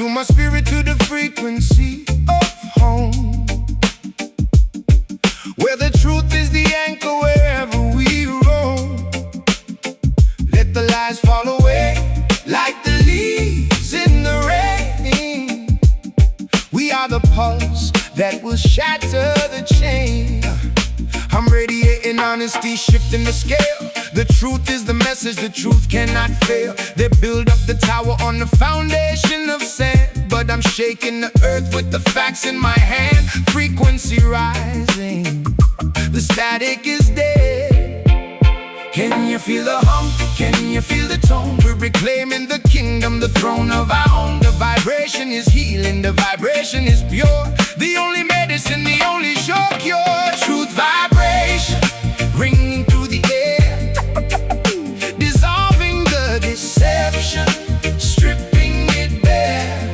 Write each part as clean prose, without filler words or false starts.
Tune my spirit to the frequency of home, where the truth is the anchor wherever we roam. Let the lies fall away like the leaves in the rain. We are the pulse that will shatter the chain. I'm radiating honesty, shifting the scale. The truth is the message, the truth cannot fail. They build up the tower on the foundation of sand, but I'm shaking the earth with the facts in my hand. Frequency rising, the static is dead. Can you feel the hum? Can you feel the tone? We're reclaiming the kingdom, the throne of our own. The vibration is healing, the vibration is pure. The only medicine, the only sure cure. Truth vibration, ringing through the air, dissolving the deception, stripping it bare.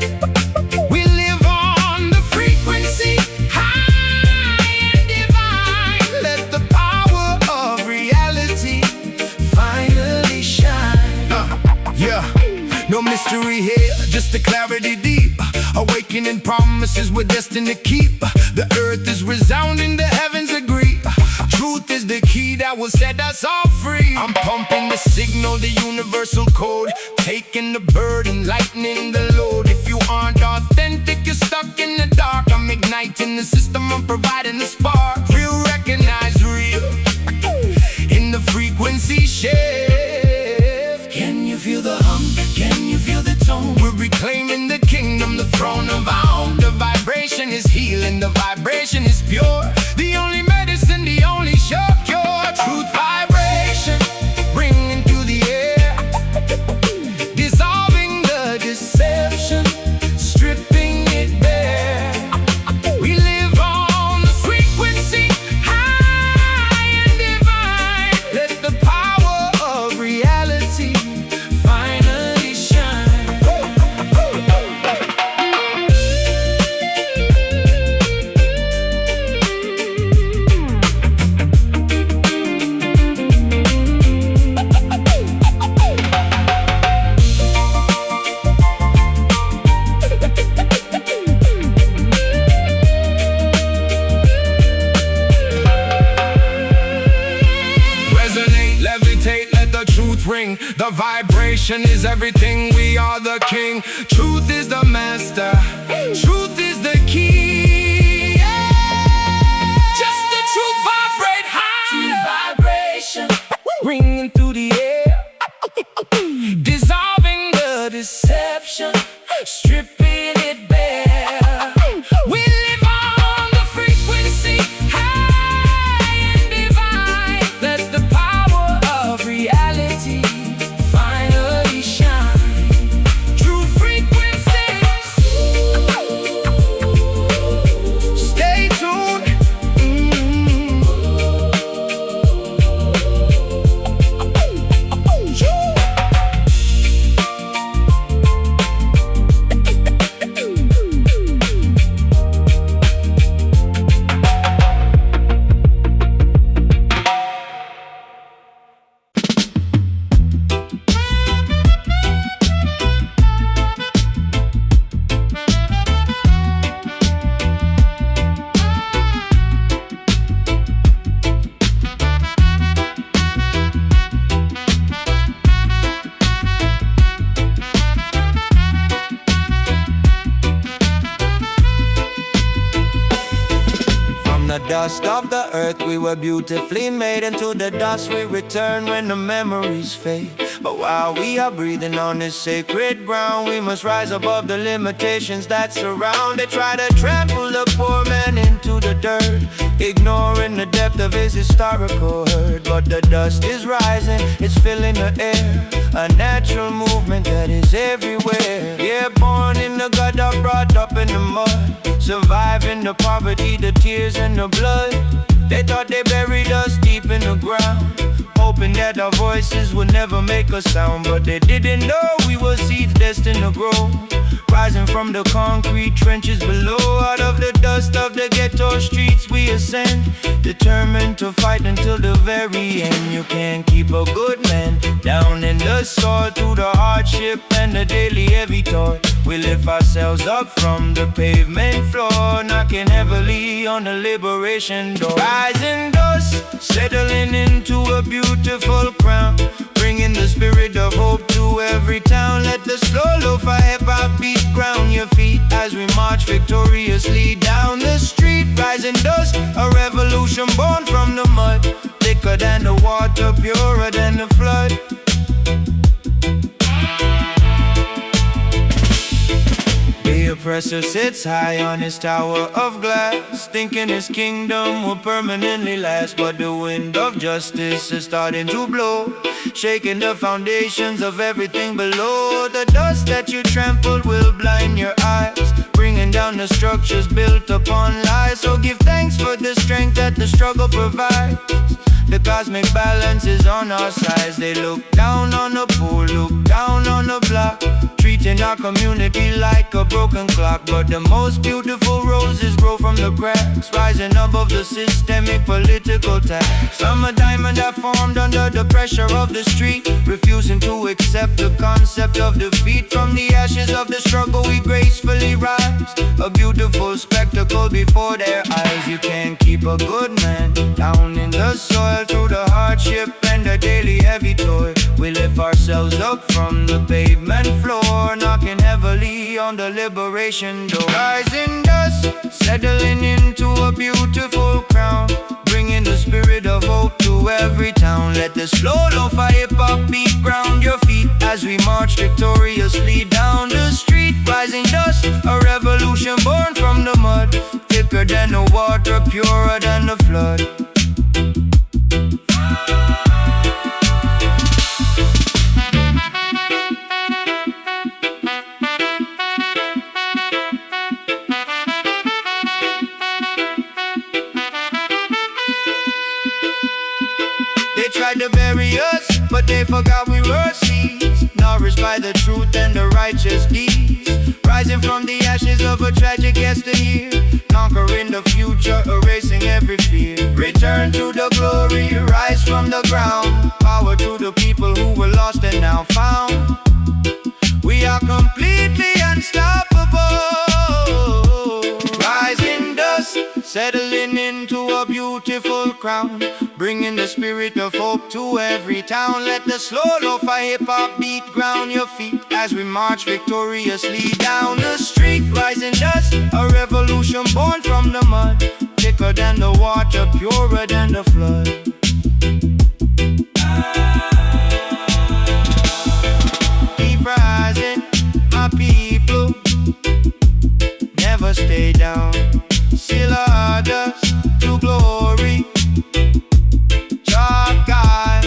We live on the frequency, high and divine. Let the power of reality finally shine. No mystery here, just the clarity deep. Awakening promises we're destined to keep. The earth is resounding, the heavens agree. Truth is the key that will set us all free. I'm pumping the signal, the universal code, taking the burden, lightening the load. If you aren't authentic, you're stuck in the dark. I'm igniting the system, I'm providing the spark. Real recognize real in the frequency shift. Can you feel the hum? Can you feel the tone? We're reclaiming the kingdom, the throne of our own. The vibration is healing, the vibration is pure. The only medicine, the only sure cure. Truth vibration, ringing through the air, dissolving the deception, stripping it bare. We live on the frequency, high and divine. Let the power of reality finally shine. Resonate, levitate, let the truth ring. The vibration is everything, we are the king. Truth is the master, truth is the key. Just the truth vibrate high. Truth vibration, ringing through the air, dissolving the deception, stripping it bare. We live on the frequency, high and divine. Let the power of reality finally shine. True frequencies, stay tuned. The dust of the earth we were beautifully made. Into the dust we return when the memories fade. But while we are breathing on this sacred ground, we must rise above the limitations that surround. They try to trample the poor man into the dirt, ignoring the depth of his historical hurt. But the dust is rising, it's filling the air, a natural movement that is everywhere. Yeah, born in the gutter, brought up in the mud, surviving the poverty, the tears and the blood. They thought they buried us deep in the ground, hoping that our voices would never make a sound. But they didn't know we were seeds destined to grow. Rising from the concrete trenches below, out of the dust of the ghetto streets we ascend, determined to fight until the very end. You can't keep a good man down in the soil through the hardship and the daily heavy toil. We lift ourselves up from the pavement floor, knocking heavily on the liberation door. Rising dust, settling into a beautiful crown, bringing the spirit of hope to every town. Let the slow lo-fi hip-hop beat ground your feet as we march victoriously down the street. Rising dust, a revolution born from the mud, thicker than the water, purer than the flood. The oppressor sits high on his tower of glass, thinking his kingdom will permanently last. But the wind of justice is starting to blow, shaking the foundations of everything below. The dust that you trampled will blind your eyes, bringing down the structures built upon lies. So give thanks for the strength that the struggle provides. The cosmic balance is on our sides. They look down on the poor, look down on the block, treating our community like a broken clock. But the most beautiful roses grow from the cracks, rising above the systemic political tax. I'm a diamond that formed under the pressure of the street, refusing to accept the concept of defeat. From the ashes of the struggle we gracefully rise, a beautiful spectacle before their eyes. You can't keep a good man down in the soil through the hardship and the daily heavy toil. We lift ourselves up from the pavement floor, knocking heavily on the liberation door. Rising dust, settling into a beautiful crown, bringing the spirit of hope to every town. Let the slow lo-fi hip-hop beat ground your feet as we march victoriously down the street. Rising dust, a revolution born from the mud, thicker than the water, purer than the flood. Tried to bury us, but they forgot we were seeds, nourished by the truth and the righteous deeds. Rising from the ashes of a tragic yesteryear, conquering the future, erasing every fear. Return to the glory, rise from the ground, power to the people who were lost and now found. We are completely unstoppable. Rising dust, settling into a beautiful crown, bringing the spirit of hope to every town. Let the slow lo-fi hip-hop beat ground your feet as we march victoriously down the street. Rising dust, a revolution born from the mud, thicker than the water, purer than the flood. Keep rising, my people, never stay down. Still our dust to glory, our God.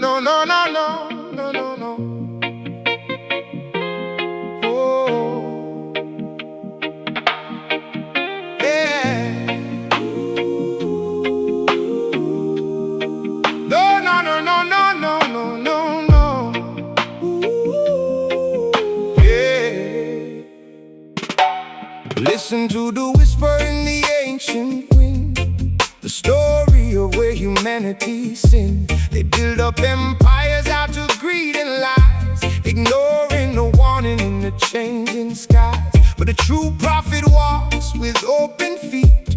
No, no, no, no, no, no, no. Oh, yeah. No, no, no, no, no, no, no, no, no. Yeah. Listen to the whisper in the ancient wind, the story of where humanity sinned. They build up empires out of greed and lies, ignoring the warning in the changing skies. But the true prophet walks with open feet,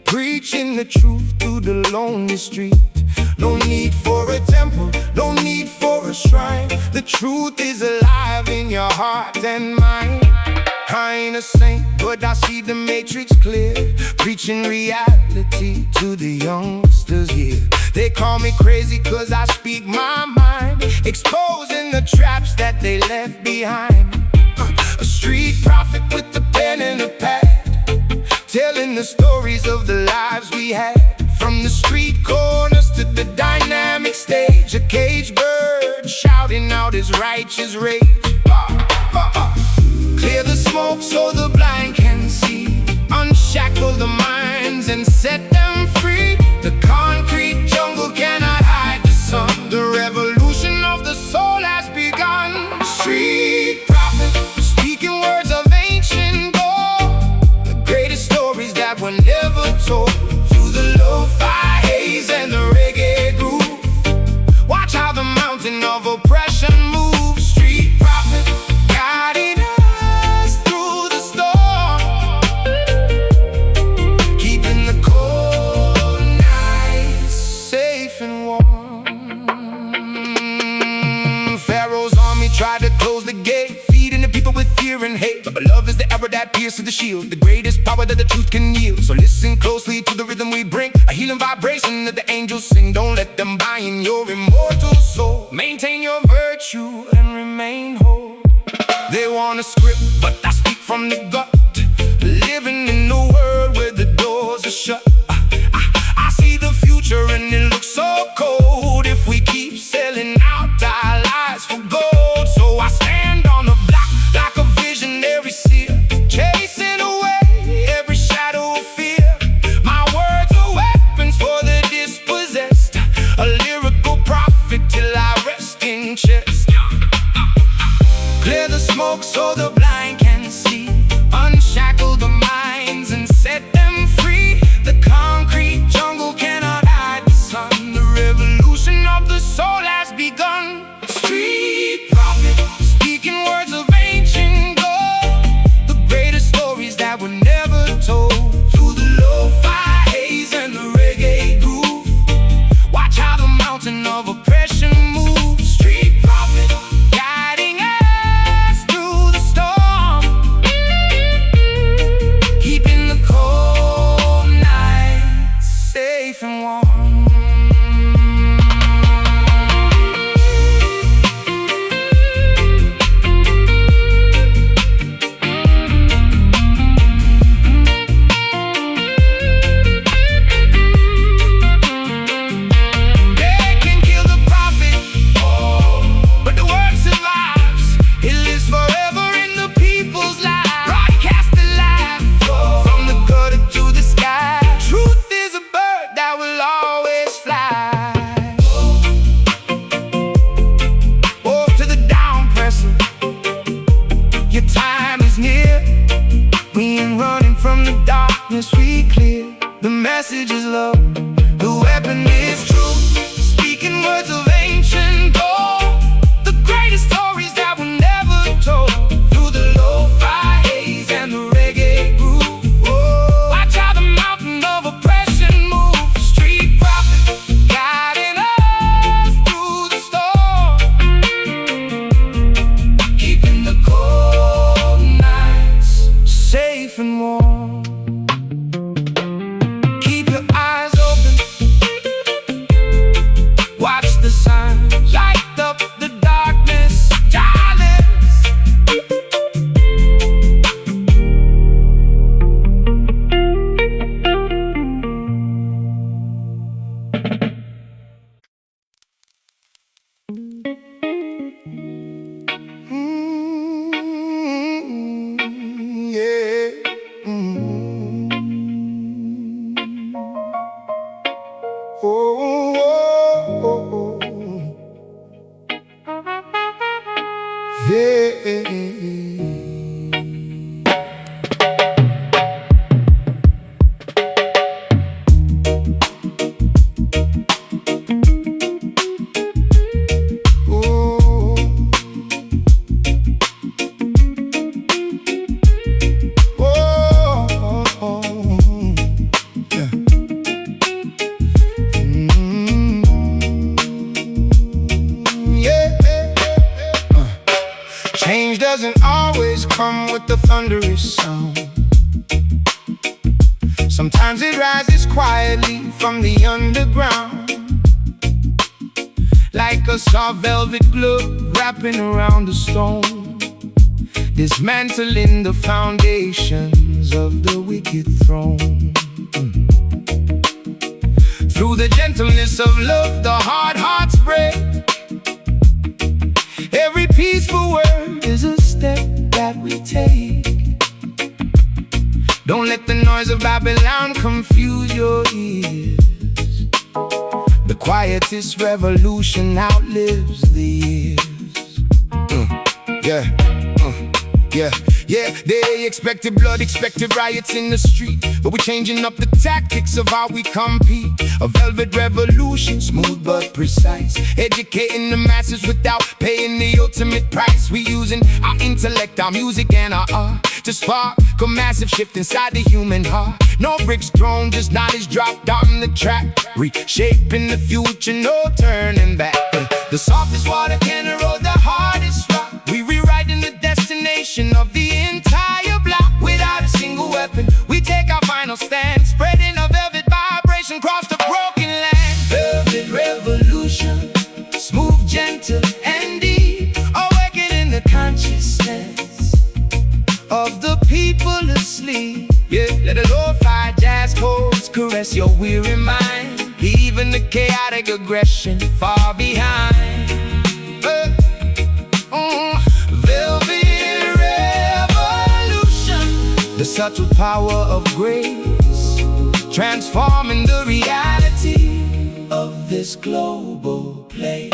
preaching the truth to the lonely street. No need for a temple, no need for a shrine. The truth is alive in your heart and mind. I ain't a saint, but I see the matrix clear, preaching reality to the youngsters here. They call me crazy cause I speak my mind, exposing the traps that they left behind. A street prophet with a pen and a pad, telling the stories of the lives we had. From the street corners to the dynamic stage, a caged bird shouting out his righteous rage. Clear the smoke so the blind can see, unshackle the minds and set them free. The concrete jungle cannot hide the sun. The revolution of the soul has begun. Street prophet, speaking words of ancient gold, the greatest stories that were never told. Through the lo-fi haze and the reggae groove, watch how the mountain of oppression moves. Street prophet, guiding us through the storm, keeping the cold nights safe and warm. Pharaoh's army tried to close the gate, feeding the people with fear and hate. But love is the arrow that pierces the shield, the greatest power that the truth can yield. So listen closely to the rhythm we bring, a healing vibration that the angels sing. Don't let them buy in your immortal soul. Maintain your virtue and remain whole. They want a script, but I speak from the gut. Living in a world where the doors are shut. I see the future and it looks so cold if we keep selling out our lives for gold. So I stand on the block like a visionary seer, chasing away every shadow of fear. My words are weapons for the dispossessed, a lyrical prophet till I rest in chest. Clear the smoke so the blind can see, unshackle the minds and set them free. The concrete jungle cannot hide the sun. The revolution of the soul has begun. Street prophet, speaking words of ancient gold, the greatest stories that were never told. Through the lo-fi haze and the reggae groove, watch how the mountain of oppression moves. Street prophet, guiding us through the storm, keeping the cold nights safe and warm. They can kill the prophet, but the word survives. It lives forever in the people's lives. Broadcast alive, from the gutter to the sky. Truth is a bird that will always fly. Oh, to the down presser, your time is near. We ain't running from the darkness, we clear. The message is love, the weapon is truth, speaking words of ancient gold, the greatest stories that were never told. Through the lo-fi haze and the reggae groove, watch how the mountain of oppression moves. Street prophet, guiding us through the storm, keeping the cold nights safe and warm. Keep your eyes open, watch the sun light up the darkness. Silence, yeah. Oh, oh, oh, oh. Yeah. Oh, oh, oh, yeah. Change doesn't always come with the thunderous sound. Sometimes it rises quietly from the underground, like a soft velvet glove wrapping around the stone, dismantling the foundations hands of the wicked throne. Through the gentleness of love, the hard hearts break. Every peaceful word is a step that we take. Don't let the noise of Babylon confuse your ears. The quietest revolution outlives the years. Yeah, they expected blood, expected riots in the street, but we're changing up the tactics of how we compete. A velvet revolution, smooth but precise, educating the masses without paying the ultimate price. We using our intellect, our music, and our art to spark a massive shift inside the human heart. No bricks thrown, just knowledge dropped on the track, reshaping the future, no turning back. The softest water can erode the hardest rock. We rewriting the destination of the entire block. Without a single weapon, we take our final stand, spreading a velvet vibration across the broken land. Velvet revolution, smooth, gentle, and deep, awakening the consciousness of the people asleep. Yeah, let the lo-fi jazz chords caress your weary mind, leaving the chaotic aggression far behind. Velvet revolution, the subtle power of grace, transforming the reality of this global place.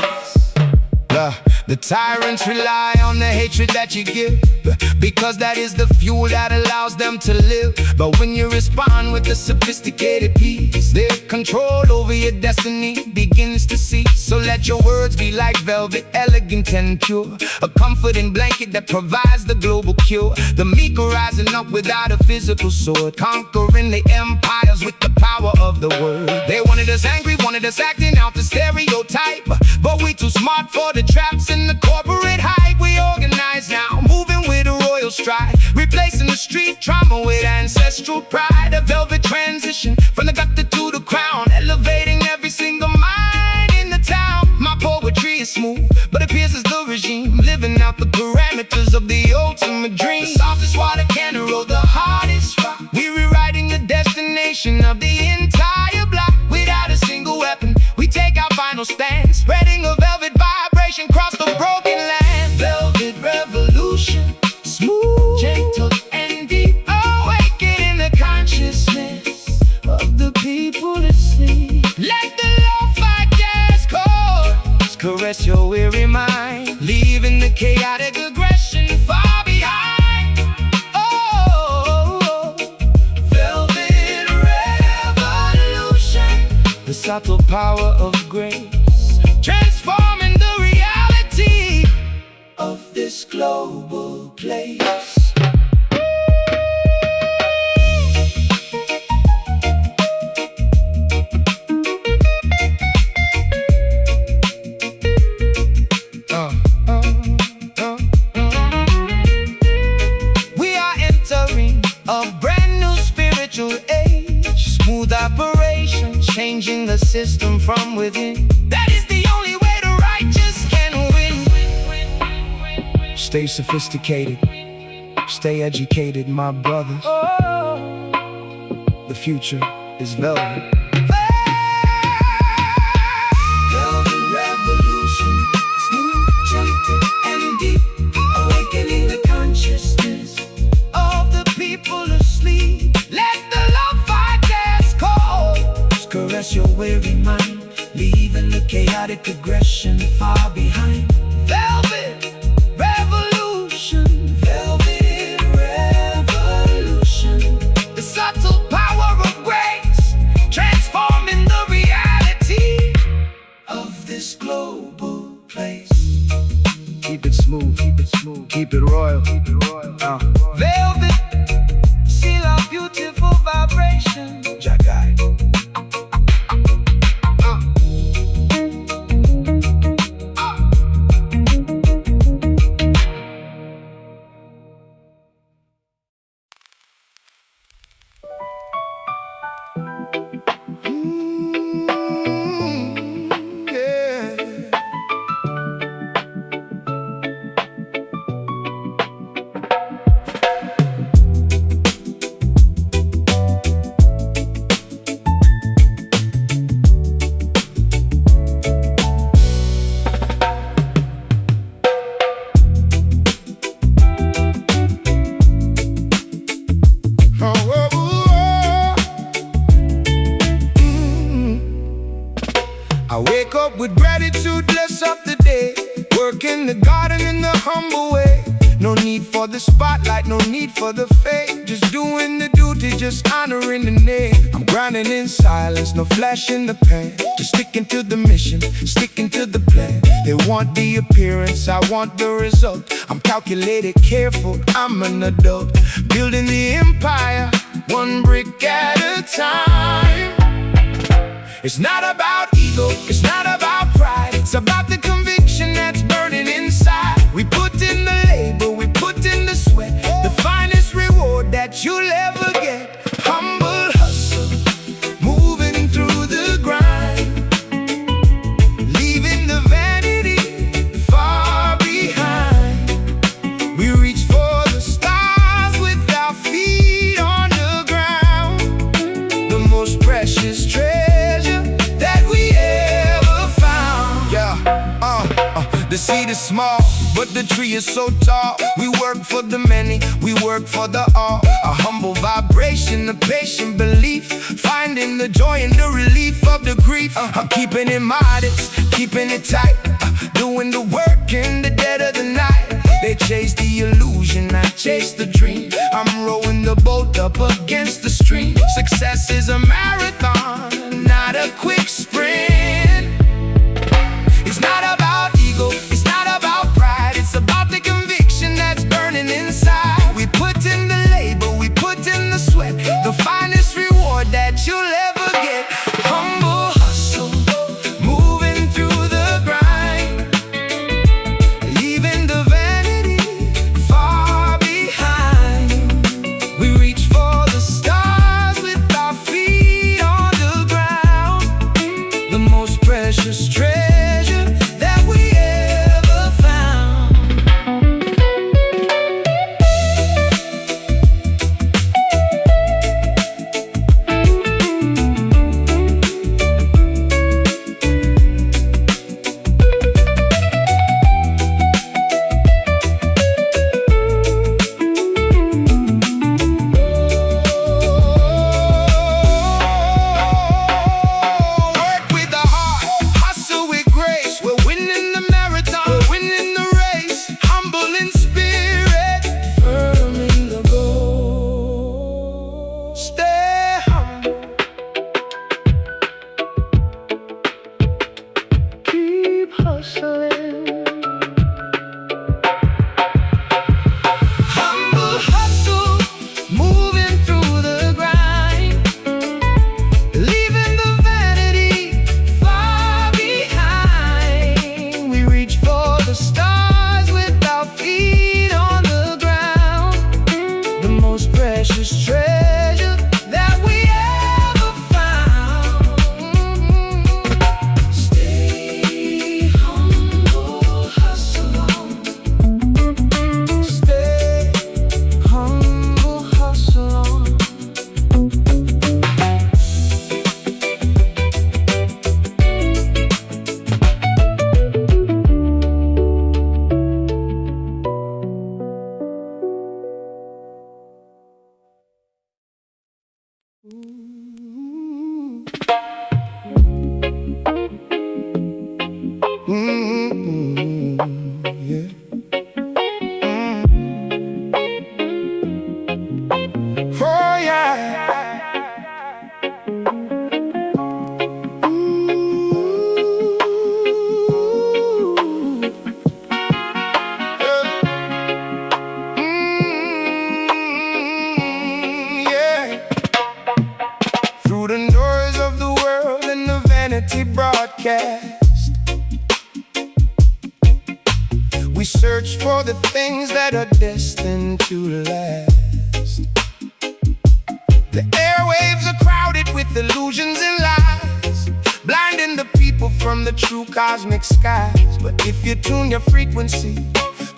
The tyrants rely on the hatred that you give, because that is the fuel that allows them to live. But when you respond with a sophisticated peace, their control over your destiny begins to cease. So let your words be like velvet, elegant and pure, a comforting blanket that provides the global cure. The meek are rising up without a physical sword, conquering the empires with the power of the word. They wanted us angry, wanted us acting out the stereotype, but we too smart for the traps and the corporate hype. We organize now, moving with a royal stride, replacing the street trauma with ancestral pride. A velvet transition from the gutter to the crown, elevating every single mind in the town. My poetry is smooth, but it pierces the regime, living out the parameters of the ultimate dream. The softest water can erode the hardest rock. We're rewriting the destination of the entire block. Without a single weapon, we take our final stand, spreading a velvet vibration across the broken land. Velvet revolution, smooth, gentle, and deep, awakening the consciousness of the people asleep. Let the lo-fi jazz chords caress your weary mind, leaving the chaotic aggression far behind. Oh, velvet revolution, the subtle power of grace, transforming the reality of this global place. We are entering a brand new spiritual age, smooth operation, changing the system from within. That is the only way the righteous can win. Stay sophisticated, stay educated, my brothers. The future is velvet. Velvet revolution, smooth, gentle, and deep, awakening the consciousness of the people asleep. Let the lo-fi jazz chords caress your weary mind, leaving the chaotic aggression far behind. Velvet revolution, velvet revolution, the subtle power of grace, transforming the reality of this global place. Keep it smooth, keep it smooth, keep it royal, keep it royal. Velvet, seal our beautiful vibration. Jagai. spotlight, no need for the fake. Just doing the duty, just honoring the name. I'm grinding in silence, no flash in the pan. Just sticking to the mission, sticking to the plan. They want the appearance, I want the result. I'm calculated, careful, I'm an adult. Building the empire, one brick at a time. It's not about ego, it's not about pride. It's about the conviction that's burning inside. We put in the labor, we put in the sweat. The finest reward that you'll ever get. Humble hustle, moving through the grind, leaving the vanity far behind. We reach for the stars with our feet on the ground. The most precious treasure that we ever found. The seed is small, but the tree is so tall. We work for the many, we work for the all. A humble vibration, a patient belief, finding the joy and the relief of the grief. I'm keeping it modest, keeping it tight, doing the work in the dead of the night. They chase the illusion, I chase the dream. I'm rowing the boat up against the stream. Success is a marathon, not a quick sprint. It's not about ego, it's not about pride. It's about the conviction that's burning inside. We put in the labor, we put in the sweat. The finest reward that you'll ever get. Humble hustle, moving through the grind, leaving the vanity far behind. We reach for the stars with our feet on the ground. The most precious treasure that we ever found. Work with the heart, hustle with grace. We're winning the marathon, we're winning the race. Humble in spirit, firm in the goal. Stay humble, keep hustling. Humble hustle, moving through the grind, leaving the vanity far behind. We reach for the stars with our feet on the ground. The most precious treasure that we ever found. Stay humble, hustle on. Stay humble, hustle on. Yeah. Oh yeah. Yeah. Through the noise of the world and the vanity broadcast, we search for the things that are destined to last. The airwaves are crowded with illusions and lies, blinding the people from the true cosmic skies. But if you tune your frequency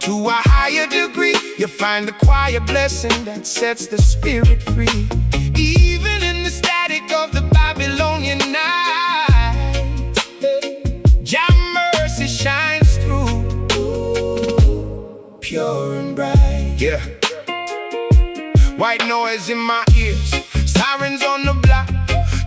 to a higher degree, you find the quiet blessing that sets the spirit free. Even in the static of the Babylonian night, Jah mercy shines through, pure and bright. Yeah. White noise in my ears, sirens on the block,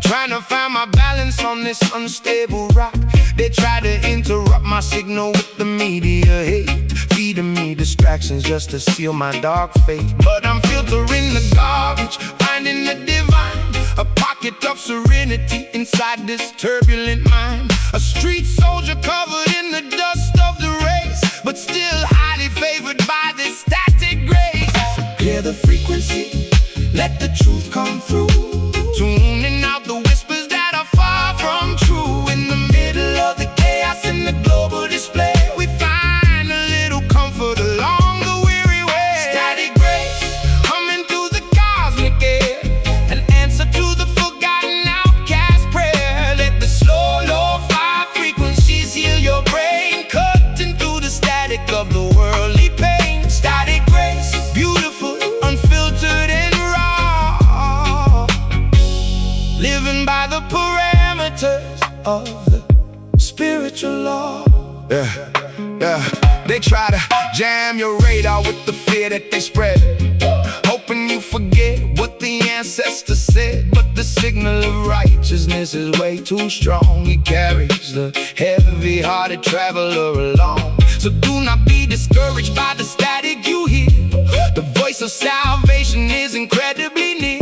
trying to find my balance on this unstable rock. They try to interrupt my signal with the media hate, feeding me distractions just to seal my dark fate. But I'm filtering the garbage, finding the divine, a pocket of serenity inside this turbulent mind. A street soldier covered in the dust of the race, but still highly favored by this static grace. Clear the frequency, let the truth come through, tuning out the whispers that are far from true. In the middle of the chaos in the global display, we find a little comfort along the weary way. Static grace, humming through the cosmic air, an answer to the forgotten outcast prayer. Let the slow, lo-fi frequencies heal your brain, cutting through the static of the worldly pain. Static grace, beautiful, unfiltered and raw, living by the parameters of the spiritual law. They try to jam your radar with the fear that they spread, hoping you forget what the ancestors said. But the signal of righteousness is way too strong. It carries the heavy-hearted traveler along. So do not be discouraged by the static you hear. The voice of salvation is incredibly near.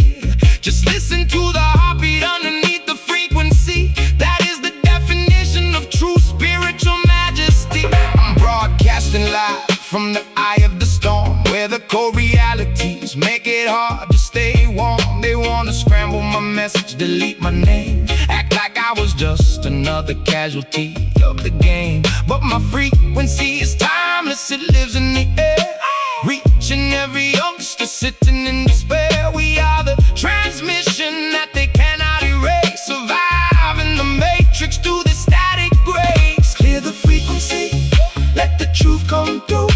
Just listen to the heartbeat underneath the frequency. That is the definition of true spiritual majesty. I'm broadcasting live from the eye of the storm, where the cold realities make it hard to stay warm. They wanna scramble my message, delete my name, act like I was just another casualty of the game. But my frequency is timeless, it lives in the air, reaching every youngster sitting in despair. We are the transmission that they cannot erase, surviving the matrix through the static grace. Clear the frequency, let the truth come through,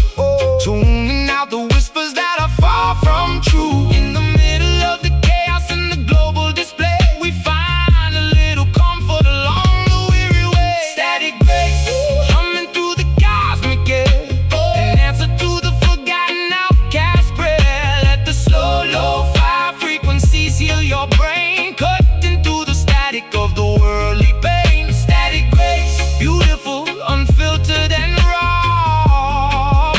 tuning out the whispers that are far from true. In the middle of the chaos in the global display, we find a little comfort along the weary way. Static grace, humming through the cosmic air, an answer to the forgotten outcast prayer. Let the slow, lo-fi frequencies heal your brain, cutting through the static of the worldly pain. Static grace, beautiful, unfiltered and raw,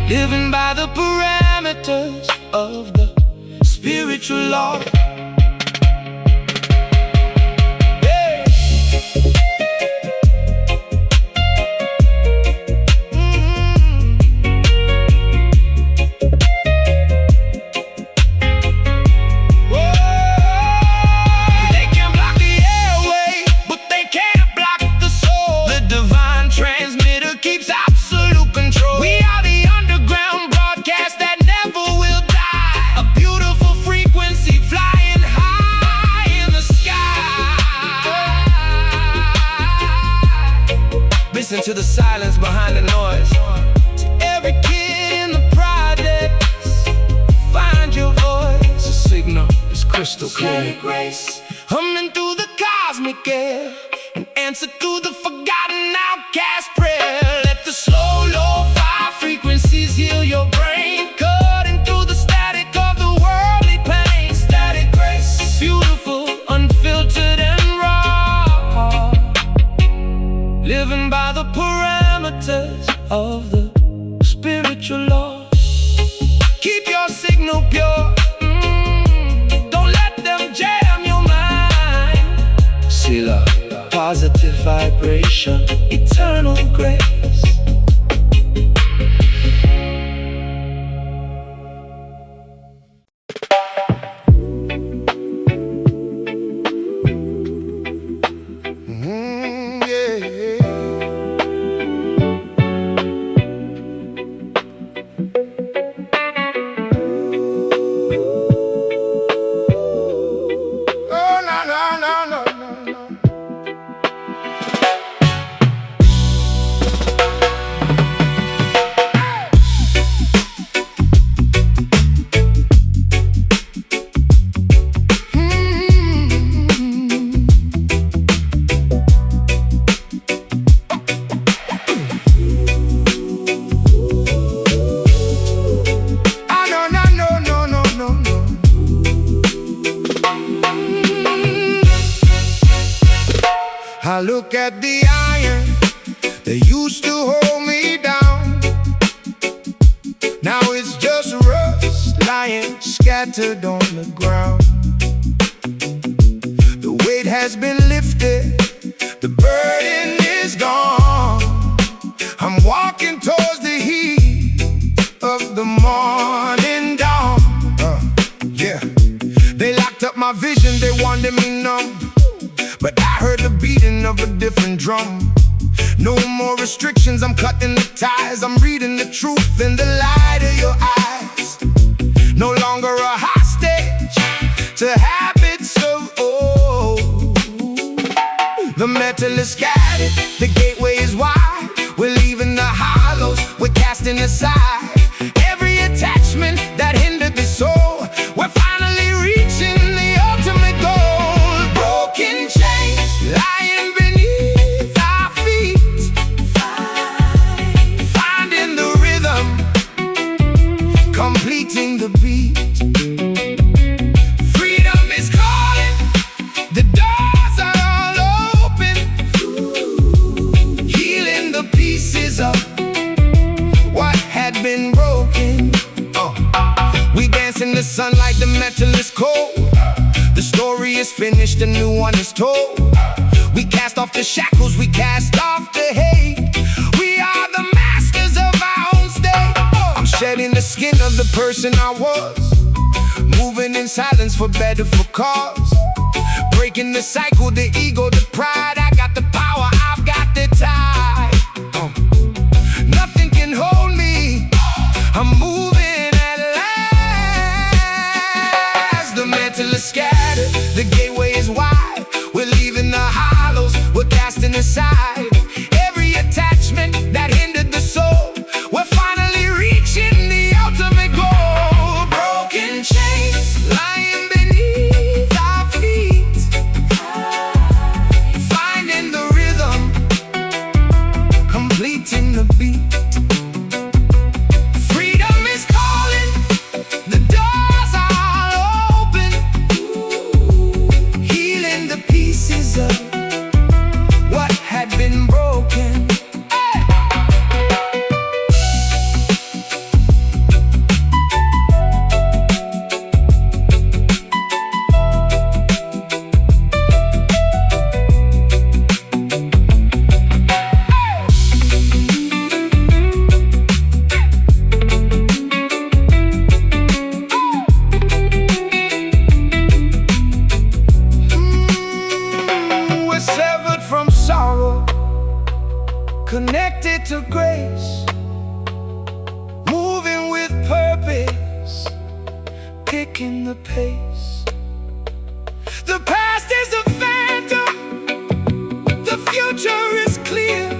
living by the parameters of the spiritual law. Hey. Whoa. They can block the airway, but they can't block the soul. The divine transmitter keeps absolute control. We are the underground broadcast that never will die, a beautiful frequency flying high in the sky. Listen to the silence behind the noise. To every kid in the projects, find your voice. The signal is crystal clear. Static grace, humming through the cosmic air, an answer to the forgotten outcast prayer. Let the slow, lo-fi frequencies heal your brain, cutting through the static of the worldly pain. Static grace, beautiful, unfiltered and raw, living by the parameters of the spiritual law. Keep your signal pure, don't let them jam your mind. Sila, positive vibration, eternal grace. I look at the iron that used to hold me down. lying scattered on the ground. The weight has been lifted, the burden is gone. I'm walking towards the heat of the morning dawn. Yeah, they locked up my vision, they wanted me numb, but I heard the beating of a different drum. No more restrictions, I'm cutting the ties. I'm reading the truth in the light of your eyes. No longer a hostage to habits of old. The metal is scattered, the gateway is wide. We're leaving the hollows, we're casting aside every attachment that hindered the soul. We're finally reaching the ultimate goal. Broken chains lying beneath our feet, finding the rhythm, completing the beat. Freedom is calling, the doors are all open, healing the pieces of what had been broken. We dance in the sunlight, the metal is cold. The story is finished, a new one is told. We cast off the shackles, we cast off the hate. We are the masters of our own state. I'm shedding the skin of the person I was, moving in silence for better, for cause. Breaking the cycle, the ego, the pride. I got the power, I've got the tide. Nothing can hold me, I'm moving at last. The metal is scattered, the gateway is wide. We're leaving the hollows, we're casting aside every attachment that hindered the soul. We're finally reaching the ultimate goal. Broken chains lying beneath our feet, finding the rhythm, completing the beat. Freedom is calling, the doors are all open, healing the pieces of what had been broken. We're severed from sorrow, connected to grace, moving with purpose, picking the pace. The past is a phantom, the future is clear.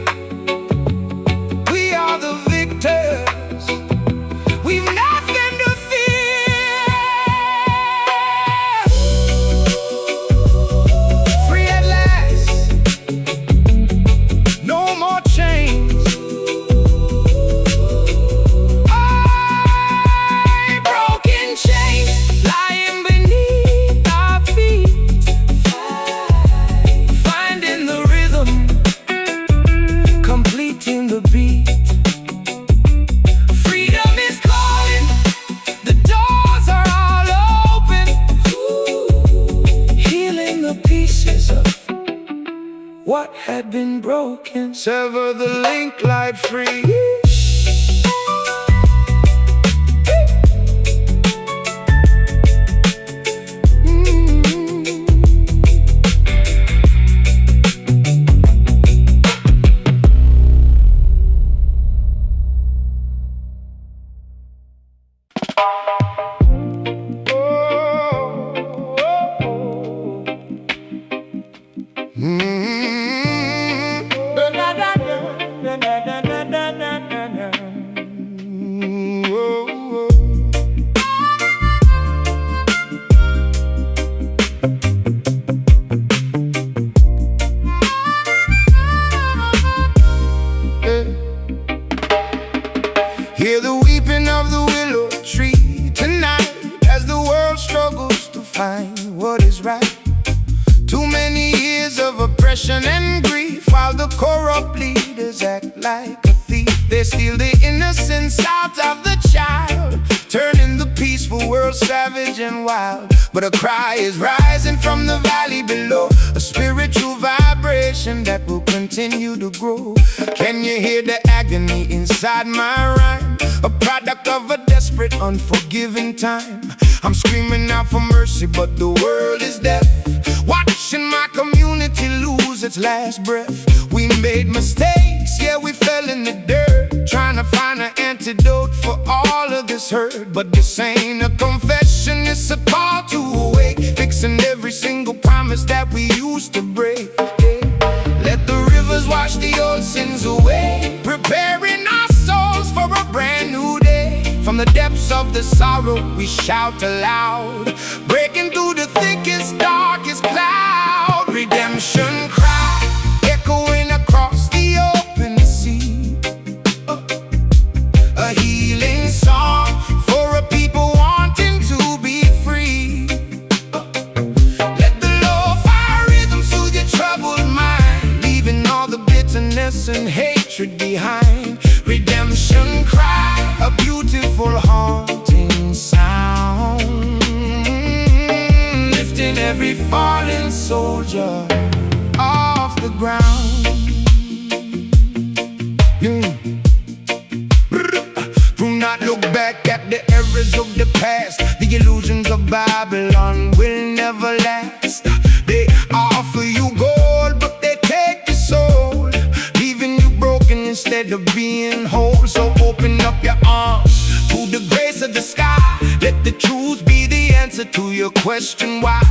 We are the victors, we've nothing to fear. Free at last, no more chains. Broken chains lying beneath our feet, finding the rhythm, completing the beat. Freedom is calling, the doors are all open, healing the pieces of what had been broken. Sever the link, light free. Hear the weeping of the willow tree tonight as the world struggles to find what is right. Too many years of oppression and grief, while the corrupt leaders act like a thief. They steal the innocence out of the child, turning the peaceful world world savage and wild, but a cry is rising from the valley below, a spiritual vibration that will continue to grow. Can you hear the agony inside my rhyme? A product of a desperate, unforgiving time. I'm screaming out for mercy, but the world is deaf, watching my community lose its last breath. We made mistakes, yeah, we fell in the dirt, trying to find an antidote for all of this hurt. But this ain't a confession, it's a call to awake, fixing every single promise that we used to break. Let the rivers wash the old sins away, preparing our souls for a brand new day. From the depths of the sorrow we shout aloud, breaking through the thickest, darkest cloud. Redemption cry, echoing across the open sea, a healing song for a people wanting to be free. Let the lo-fi rhythm soothe your troubled mind, leaving all the bitterness and hatred behind. Redemption cry, a beautiful haunting sound, lifting every fallen soldier off the ground. Do not look back at the errors of the past. The illusions of Babylon will never last. They offer you gold, but they take your soul, leaving you broken instead of being whole. So open up your arms to the grace of the sky. Let the truth be the answer to your question why.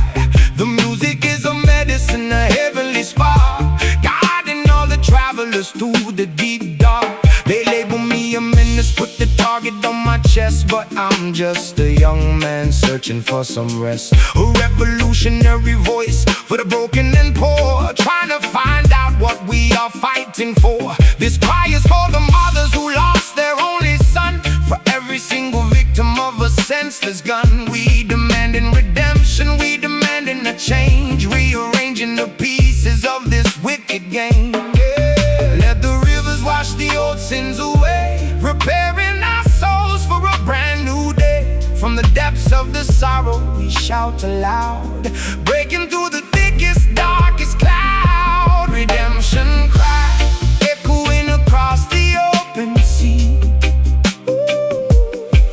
The music is a medicine, a heavenly spark, guiding all the travelers through the deep dark. They label me a menace, put the target on my chest, but I'm just a young man searching for some rest. A revolutionary voice for the broken and poor, trying to find out what we are fighting for. This cry is for the mothers who lost their only son, for every single victim of a senseless gun. We demanding redemption, we demanding a change, rearranging the pieces of this wicked game. Let the rivers wash the old sins away, preparing our souls for a brand new day. From the depths of the sorrow we shout aloud, breaking through the thickest, darkest cloud. Redemption cry, echoing across the open sea,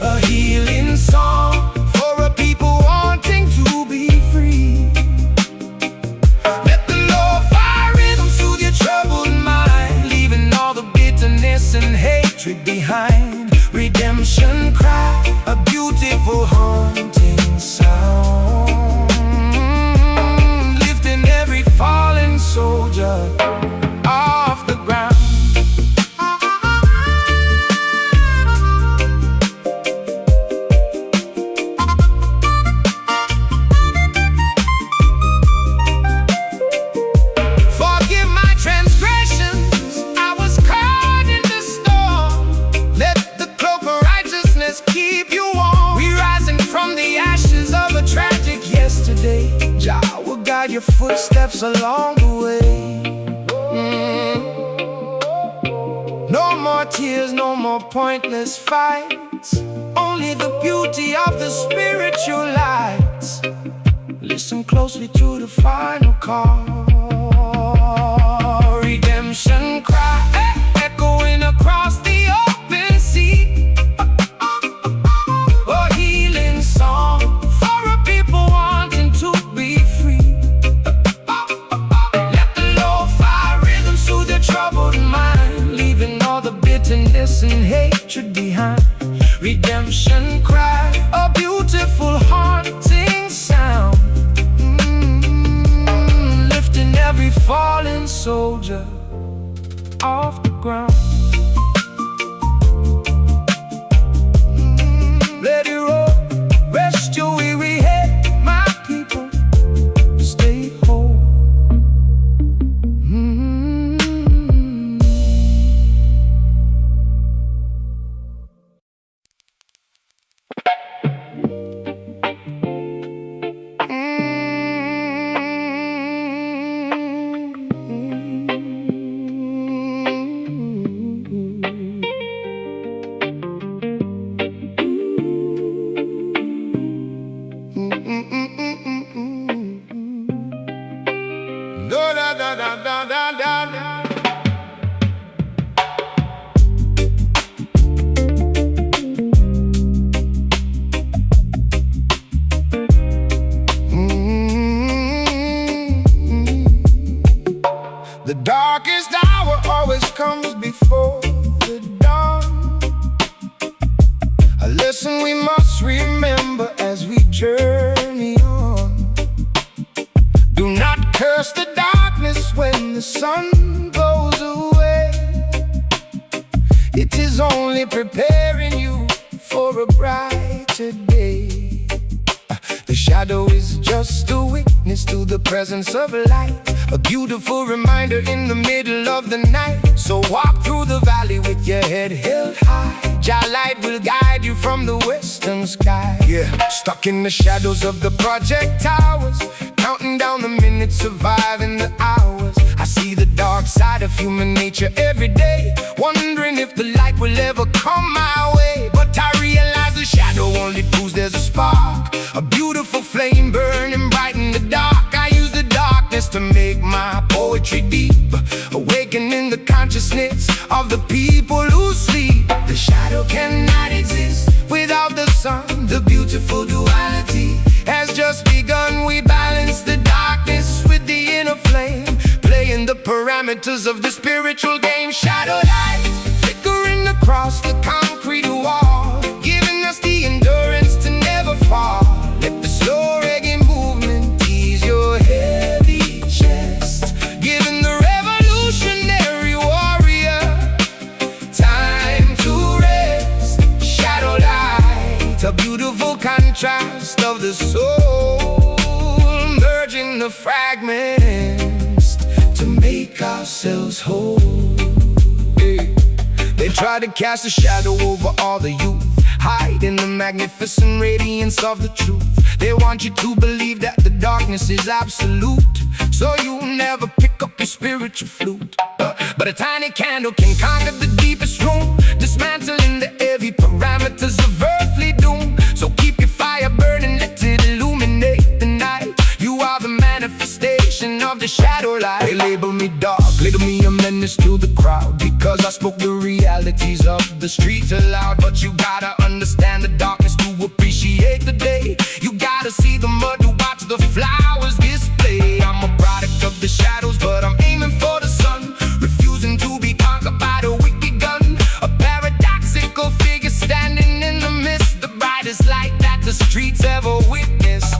a healing song for a people wanting to be free. Let the lo-fi rhythm soothe your troubled mind, leaving all the bitterness and hatred behind. Redemption cry, a beautiful haunting sound, lifting every fallen soldier off the ground. Forgive my transgressions, I was caught in the storm. Let the cloak of righteousness keep you warm. We rising from the ashes of a tragic yesterday. Jah will guide your footsteps along the way. No more tears, no more pointless fights, only the beauty of the spiritual lights. Listen closely to the final call. Redemption cry, echoing across the open sea, a healing song for a people wanting to be free. Let the lo-fi rhythm soothe your troubled mind, leaving all the bitterness and hatred behind. Redemption cry, a beautiful haunting sound, lifting every fallen soldier off the ground. Let it roll, rest your weary head, my people, stay whole. comes before the dawn, a lesson we must remember as we journey on. Do not curse the darkness when the sun goes away. It is only preparing you for a brighter day. The shadow is just a witness to the presence of light, a beautiful reminder in the middle of the night. So walk through the valley with your head held high. Jah light will guide you from the western sky. Yeah, stuck in the shadows of the project towers, counting down the minutes, surviving the hours. I see the dark side of human nature every day, wondering if the light will ever come my way. But I realize the shadow only proves there's a spark, a beautiful flame burning bright in the dark. I use the darkness to make my poetry deep, awakening the consciousness of the people who sleep. The shadow cannot exist without the sun. The beautiful duality has just begun. We balance the darkness with the inner flame, playing the parameters of the spiritual game. Shadow light flickering across the concrete wall, giving us the endurance to never fall. Let the slow reggae movement ease your heavy chest, giving the revolutionary warrior time to rest. Shadow light, a beautiful contrast of the soul, merging the fragments to make ourselves whole. Hey. They try to cast a shadow over all the youth, hide in the magnificent radiance of the truth. They want you to believe that the darkness is absolute, so you'll never pick up your spiritual flute. But a tiny candle can conquer the deepest room, dismantling the heavy parameters of earthly doom. So keep your fire burning, let it illuminate the night. You are the manifestation of the shadow light. They label me dark, label me a menace to the crowd, because I spoke the realities of the streets aloud. But you gotta understand the darkness to appreciate the day. You gotta see the mud to watch the flowers display. I'm a product of the shadows, but I'm aiming for the sun, refusing to be conquered by the wicked gun. A paradoxical figure standing in the mist, the brightest light that the streets ever witnessed.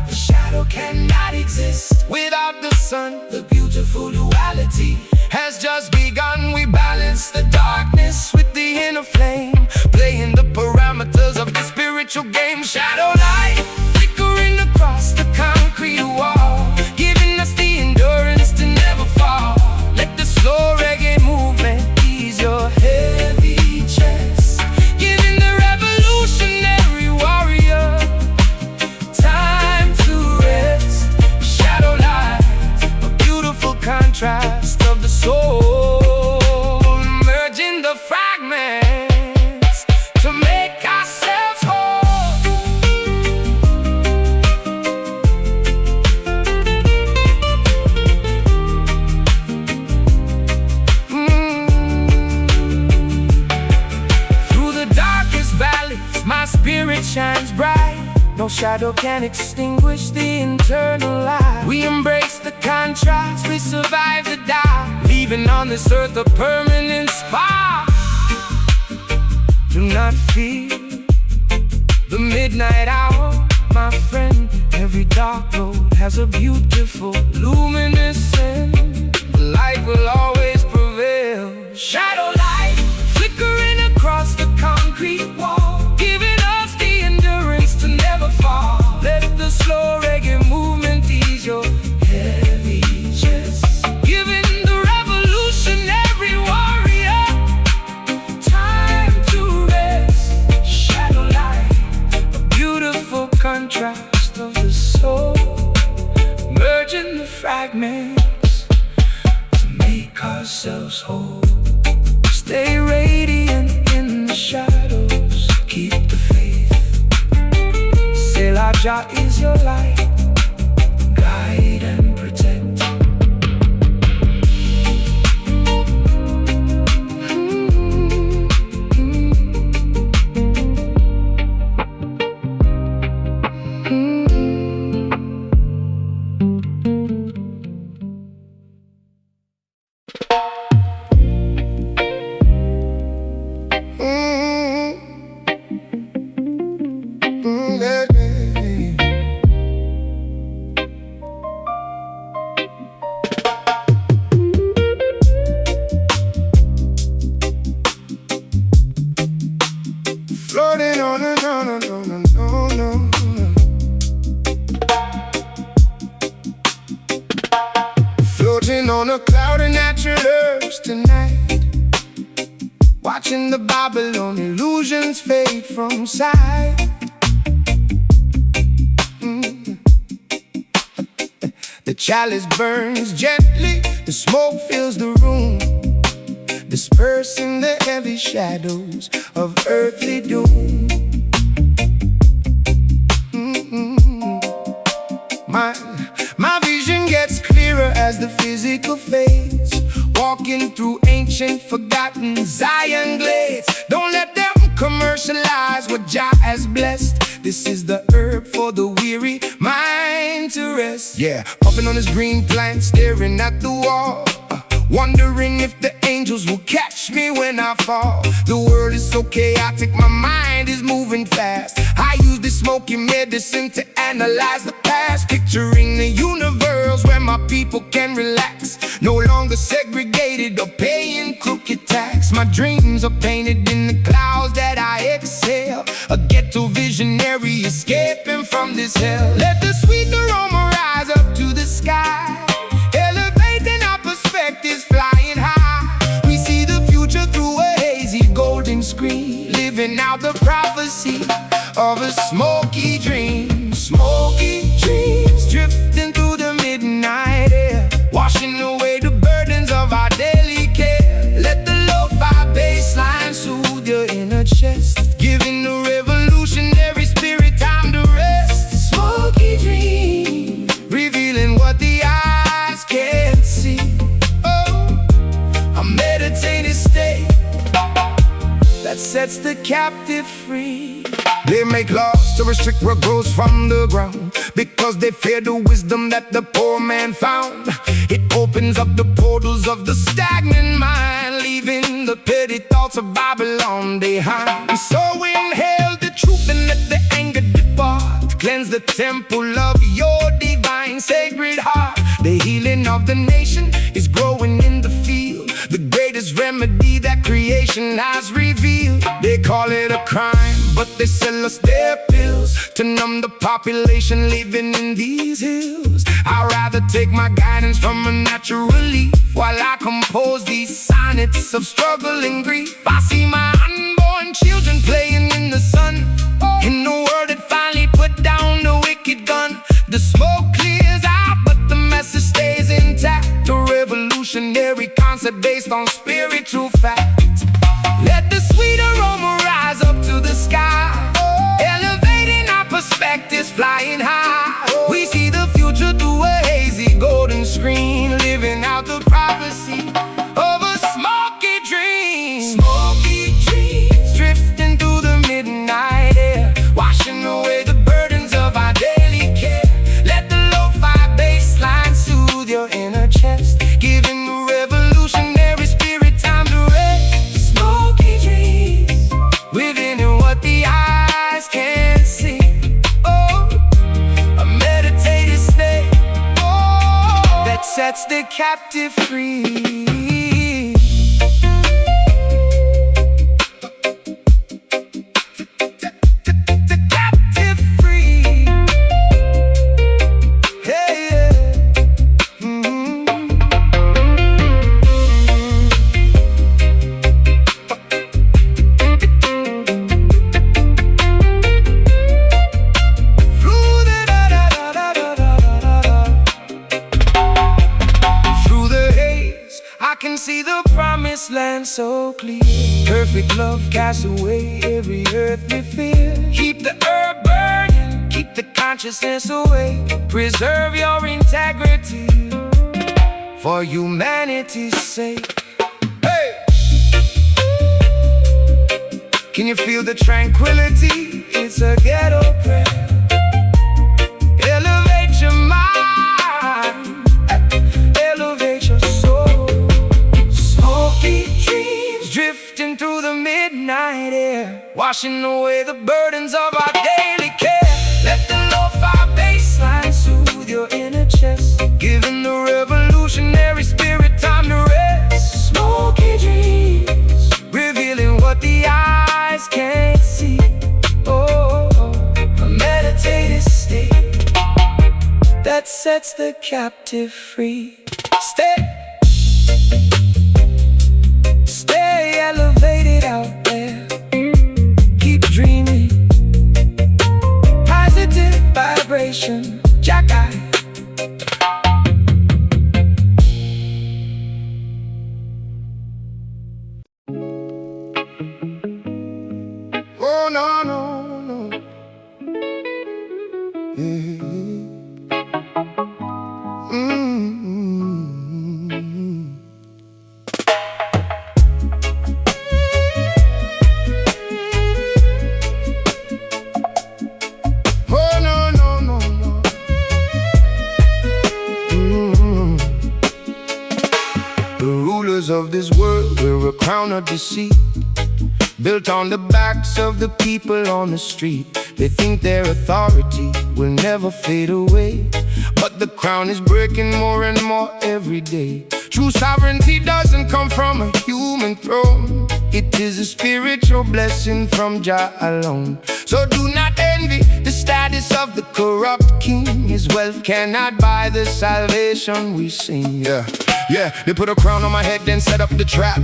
The shadow cannot exist without the sun. The beautiful duality has just begun. We balance the darkness with the inner flame, playing the parameters of the spiritual game. Shadow light flickering across the concrete wall, giving us the endurance to never fall. Let the slow reggae movement ease your heavy chest, giving the revolutionary warrior time to rest. Shadow light, a beautiful contrast of the soul, merging the fragments to make ourselves whole. Through the darkest valleys, my spirit shines bright. No shadow can extinguish the internal light. We embrace the contrast, we survive the dark, leaving on this earth a permanent spark. Do not fear the midnight hour, my friend. Every dark road has a beautiful luminescence. The light will always prevail. Shadow light flickering across the concrete wall, giving us the endurance to never fall. Let the slow reggae movement ease your heavy chest, giving the revolutionary warrior time to rest. Shadow light, a beautiful contrast of the soul, merging the fragments to make ourselves whole. Stay radiant in the shadows, keep the faith. Selah, Jah is your light, guide and protect. a cloud of natural herbs tonight, watching the Babylon illusions fade from sight. The chalice burns gently, the smoke fills the room, dispersing the heavy shadows of earthly doom. My vision gets clearer as the physical fades, walking through ancient forgotten Zion glades. Don't let them commercialize what Jah has blessed. This is the herb for the weary mind to rest. Yeah, puffing on this green plant, staring at the wall, wondering if the angels will catch me when I fall. The world is so chaotic, my mind is moving fast. I use this smoky medicine to analyze the past, picturing the universe where my people can relax, no longer segregated or paying crooked tax. My dreams are painted in the clouds that I exhale, a ghetto visionary escaping from this hell. Let the sweet aroma rise up to the sky, elevating our perspectives, flying high. We see the future through a hazy golden screen, living out the prophecy of a smoky dream. Smoky dreams drifting through the midnight air, washing away the burdens of our daily care. Let the lo-fi bass line soothe your inner chest, giving the revolutionary spirit time to rest. Smoky dream, revealing what the eyes can't see. Oh, a meditative state that sets the captive free. They make laws to restrict what grows from the ground, because they fear the wisdom that the poor man found. It opens up the portals of the stagnant mind, leaving the petty thoughts of Babylon behind. So inhale the truth and let the anger depart, cleanse the temple of your divine sacred heart. The healing of the nation is growing in the field, the greatest remedy that creation has revealed. They call it a crime, but they sell us their pills to numb the population living in these hills. I'd rather take my guidance from a natural leaf while I compose these sonnets of struggle and grief. I see my unborn children playing in the sun, in the world that finally put down the wicked gun. The smoke clears out, but the message stays intact, a revolutionary concept based on spiritual fact. Let the sweet aroma rise up to the sky, elevating our perspectives, flying high. We see the future through a hazy golden screen, living out the prophecy of a smoky dream. Smoky dreams drifting through the midnight air, washing away the burdens of our daily care. Let the lo-fi bass line soothe your inner chest, giving the revolutionary spirit time to rest. Smoky dreams, within what the eyes can't see. Oh, a meditative state, oh, that sets the captive free. See the promised land so clear, perfect love casts away every earthly fear. Keep the herb burning, keep the consciousness awake, preserve your integrity for humanity's sake. Hey! Can you feel the tranquility? It's a ghetto prayer. Elevate your mind, elevate your soul. Smoky dreams drifting through the midnight air, washing away the burdens of our daily care. Let the lo-fi bass line soothe your inner chest, giving the revolutionary spirit time to rest. Smoky dreams, revealing what the eyes can't see. Oh, a meditative state that sets the captive free. Stay Stay elevated out there, keep dreaming. Positive vibration, Jack Eye. Oh no, no, no. Oh no, no, no, no. The rulers of this world wear a crown of deceit, built on the backs of the people on the street. They think their authority will never fade away, but the crown is breaking more and more every day. True sovereignty doesn't come from a human throne. It is a spiritual blessing from Jah alone. So do not envy the status of the corrupt king. His wealth cannot buy the salvation we sing. Yeah, they put a crown on my head, then set up the trap,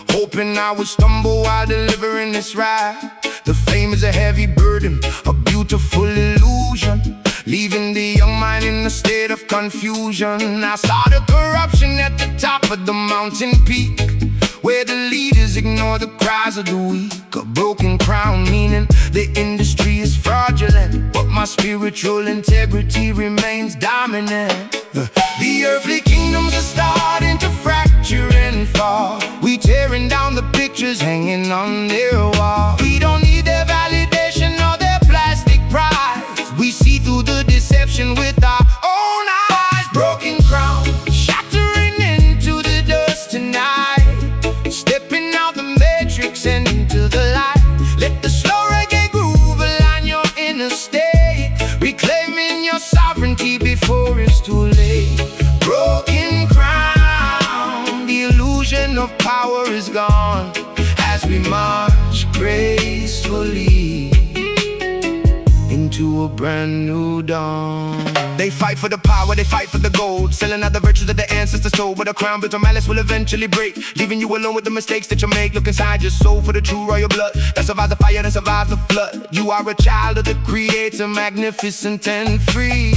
hoping I would stumble while delivering this rap. The fame is a heavy burden, a beautiful illusion, leaving the young mind in a state of confusion. I saw the corruption at the top of the mountain peak, where the leaders ignore the cries of the weak. A broken crown, meaning the industry is fraudulent, but my spiritual integrity remains dominant. The earthly kingdoms are starting to fracture and fall. We tearing down the pictures hanging on their wall. We don't need their validation or their plastic pride. We see through the deception with our own eyes. Broken crown, shattering into the dust tonight, stepping out the matrix and into the light. Let the slow reggae groove align your inner state, reclaiming your sovereignty before it's too late. Broken crown, the illusion of power is gone as we march gracefully into a brand new dawn. They fight for the power, they fight for the gold, selling out the virtues that the ancestors told. But a crown built on malice will eventually break, leaving you alone with the mistakes that you make. Look inside your soul for the true royal blood that survives the fire, that survives the flood. You are a child of the Creator, magnificent and free.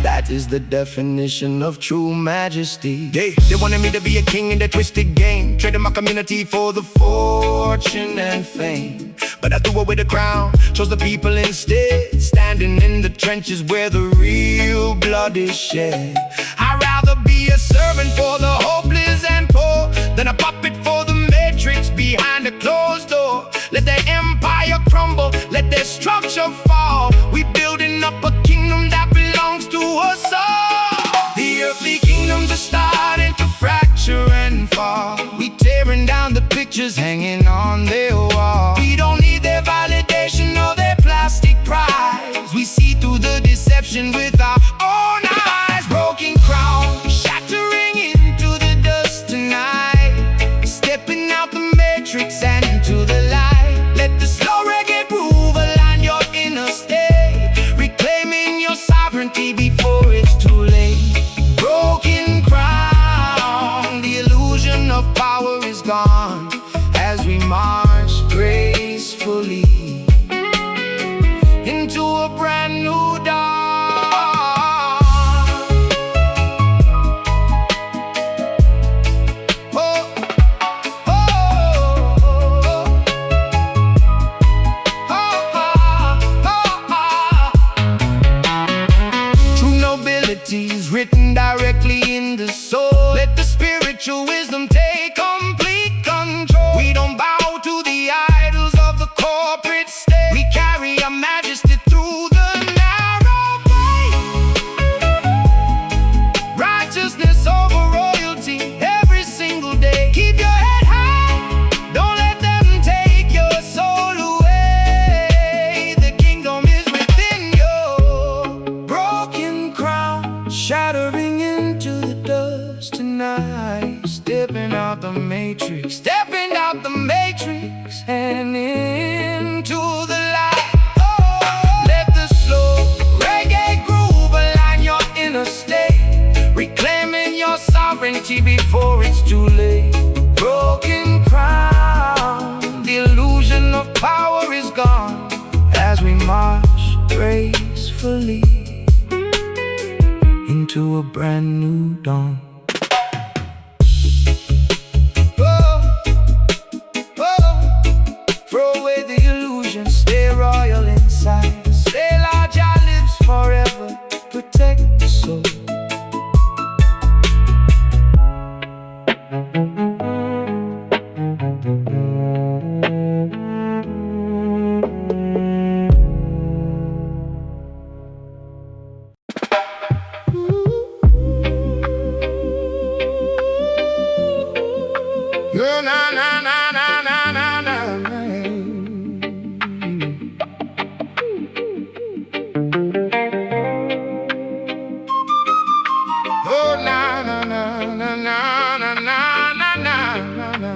That is the definition of true majesty. They wanted me to be a king in their twisted game, trading my community for the fortune and fame. But I threw away the crown, chose the people instead, standing in the trenches where the real blood is shed. I'd rather be a servant for the hopeless and poor than a puppet for the matrix behind a closed door. Let their empire crumble, let their structure fall. We building up a kingdom that belongs to us all. The earthly kingdoms are starting to fracture and fall. We tearing down the pictures hanging on their wall. We don't need their validation or their plastic prize. We see through the deception with our own eyes. Broken crown, shattering into the dust tonight, stepping out the matrix and into the light. Let the slow reggae groove align your inner state, reclaiming your sovereignty before it's too late. Broken crown, the illusion of power is gone as we march gracefully into a brand new dawn. True nobility is written directly in the soul. Let the spiritual wisdom take complete control. We don't bow to the idols of the corporate state. We carry our majesty through the narrow way. Righteousness over royalty every single day. Keep your head high, don't let them take your soul away. The kingdom is within you. Broken crown, shattering into the dust tonight, stepping out the matrix, and into the light. Let the slow reggae groove align your inner state, reclaiming your sovereignty before peacefully into a brand new dawn. Oh, oh, throw away the illusion, stay royal inside. Stay large, our lives forever, protect the soul. Na na na na na na na na. Oh na na na na na na na na na na.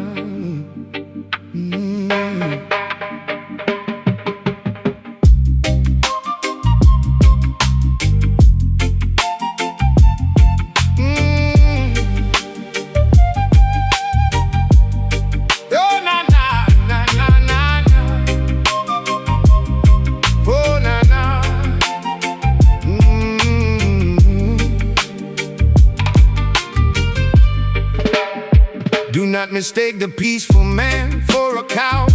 Do not mistake the peaceful man for a coward.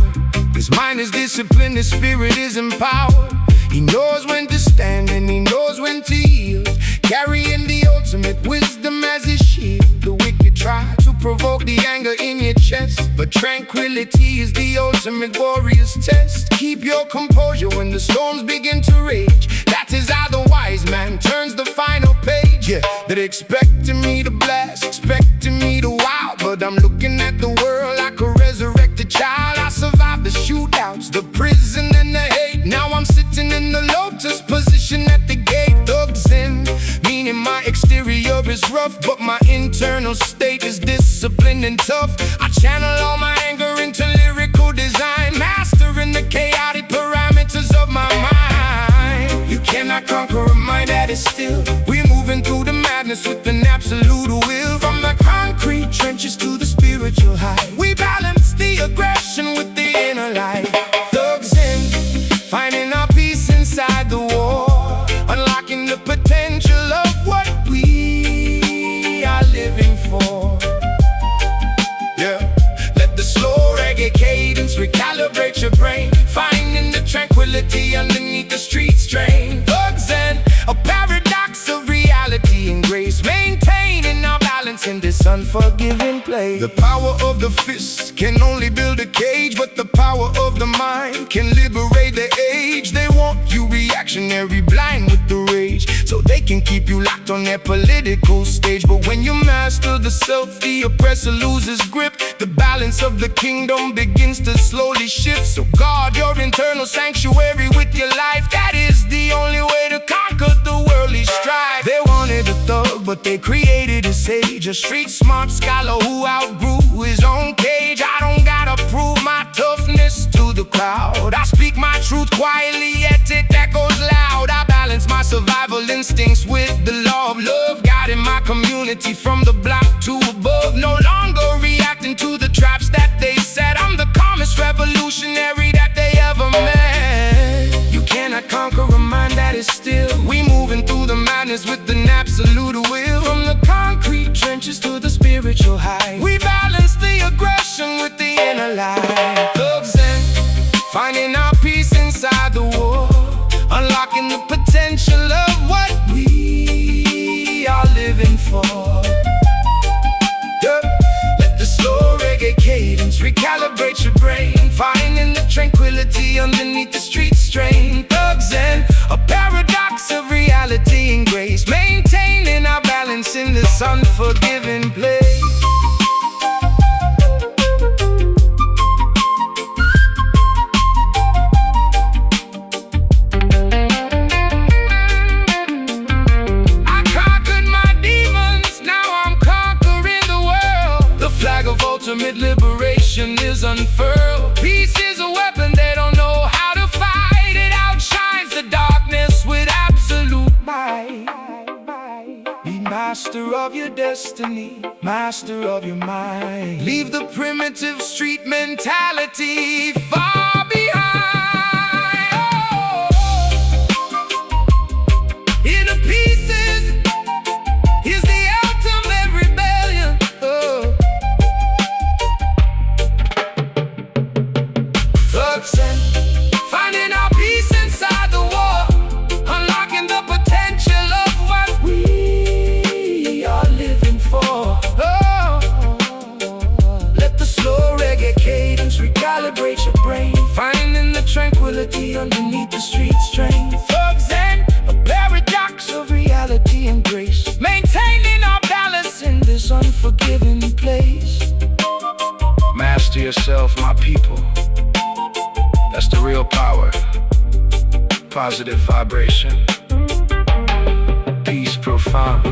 His mind is disciplined, his spirit is empowered. He knows when to stand and he knows when to yield, carrying the ultimate wisdom as his shield. The wicked try to provoke the anger in your chest, but tranquility is the ultimate warrior's test. Keep your composure when the storms begin to rage. That is how the wise man turns the final page. Yeah, they're expecting me to blast, expecting me to wow, but I'm looking at the world like a resurrected child. I survived the shootouts, the prison and the hate. Now I'm sitting in the lotus position at the gate. Thugs in, meaning my exterior is rough, but my internal state is disciplined and tough. I channel all my anger into lyrical design, mastering the chaotic parameters of my mind. You cannot conquer a mind that is still. We're moving through the madness with an absolute will. From the concrete trenches to the spiritual high, we balance the aggression with the inner light. Thugs in, finding our peace inside the war, unlocking the potential of what we are living for. Yeah, let the slow reggae cadence recalibrate your brain, finding the tranquility underneath the street strain. Thugs in, a paradox of reality and grace, maintaining our balance in this unforgiving place. The power of the fist can only build a cage, but the power of the mind can liberate the age. They want you reactionary, blind with the rage, so they can keep you locked on their political stage. But when you master the self, the oppressor loses grip. The balance of the kingdom begins to slowly shift. So guard your internal sanctuary with your life. That is the only way to conquer the worldly strife. They wanted a thug, but they created a sage, a street smart scholar who outgrew his own cage. I don't gotta prove my toughness to the crowd. I speak my truth quietly, yet it echoes loud. I balance my survival instincts with the law of love, guiding my community from the block to above. No longer reacting to the traps that they set. I'm the calmest revolutionary that they ever met. You cannot conquer a mind that is still. We moving through the madness with an absolute will. From the concrete trenches to the spiritual high, we balance the aggression with the inner light. Thugs in, finding our peace inside the war, unlocking the potential of what we are living for. Yeah. Let the slow reggae cadence recalibrate your brain, finding the tranquility underneath the street strain. Thugs in, a paradox of reality and grace, maintaining our balance in this unforgiving place. Ultimate liberation is unfurled. Peace is a weapon, they don't know how to fight. It outshines the darkness with absolute might. Be master of your destiny, master of your mind. Leave the primitive street mentality far behind. yourself, my people. That's the real power. Positive vibration. Peace profound.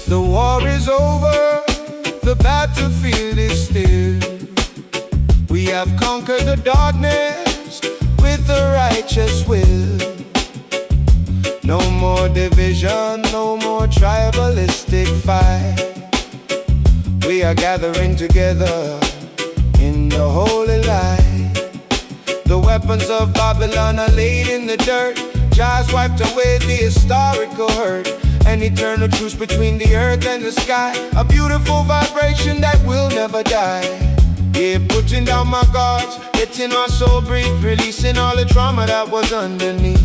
The war is over, the battlefield is still. We have conquered the darkness with the righteous will. No more division, no more tribalistic fight. We are gathering together in the holy light. The weapons of Babylon are laid in the dirt. Jah's wiped away the historical hurt. An eternal truce between the earth and the sky. A beautiful vibration that will never die. Yeah, putting down my guards, letting my soul breathe, releasing all the trauma that was underneath.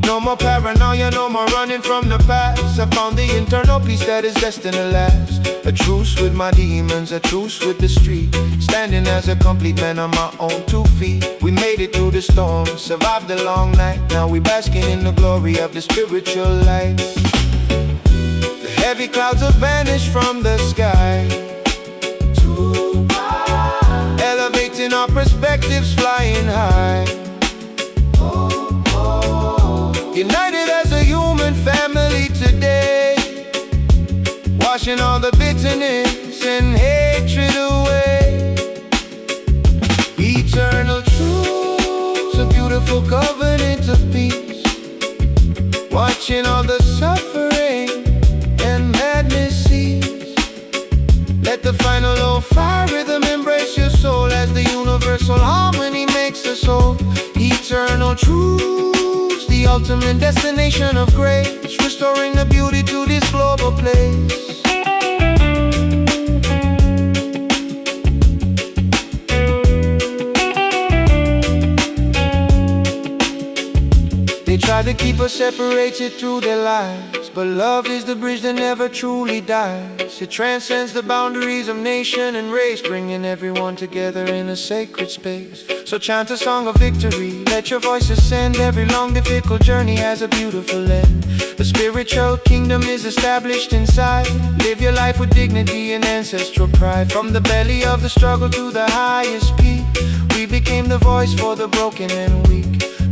No more paranoia, no more running from the past. I found the internal peace that is destined to last. A truce with my demons, a truce with the street. Standing as a complete man on my own 2 feet. We made it through the storm, survived the long night. Now we basking in the glory of the spiritual light. Heavy clouds have vanished from the sky, elevating our perspectives, flying high. United as a human family today, washing all the bitterness and hatred away. Eternal truths, a beautiful covenant of peace, watching all the suffering and madness cease. Let the final low fire rhythm embrace your soul as the universal harmony makes the soul. Eternal truths, the ultimate destination of grace, restoring the beauty to this global place. They try to keep us separated through their lives, but love is the bridge that never truly dies. It transcends the boundaries of nation and race, bringing everyone together in a sacred space. So chant a song of victory, let your voice ascend. Every long difficult journey has a beautiful end. The spiritual kingdom is established inside. Live your life with dignity and ancestral pride. From the belly of the struggle to the highest peak, we became the voice for the broken and weak.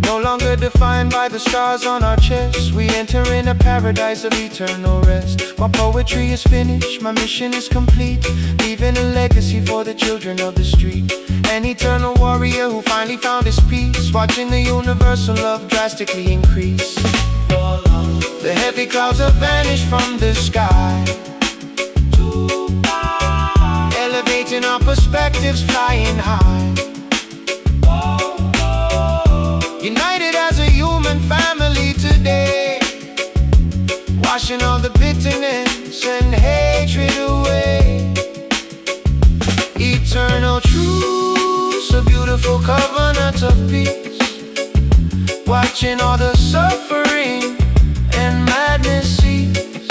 No longer defined by the stars on our chests, we enter in a paradise of eternal rest. My poetry is finished, my mission is complete, leaving a legacy for the children of the street. An eternal warrior who finally found his peace, watching the universal love drastically increase. The heavy clouds have vanished from the sky, elevating our perspectives, flying high. United as a human family today, washing all the bitterness and hatred away. Eternal truths, a beautiful covenant of peace, watching all the suffering and madness cease.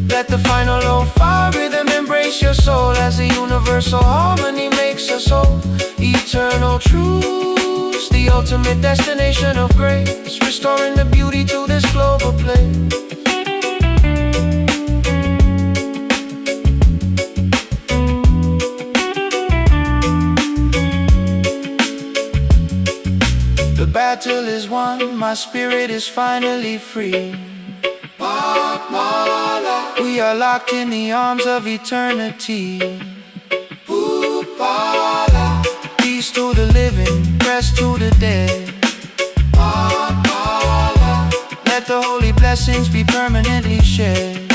Let the final low fire rhythm embrace your soul as the universal harmony makes us whole. Eternal truths, the ultimate destination of grace, restoring the beauty to this global place. The battle is won, my spirit is finally free. We are locked in the arms of eternity. Peace to the living, rest to the dead. Let the holy blessings be permanently shared.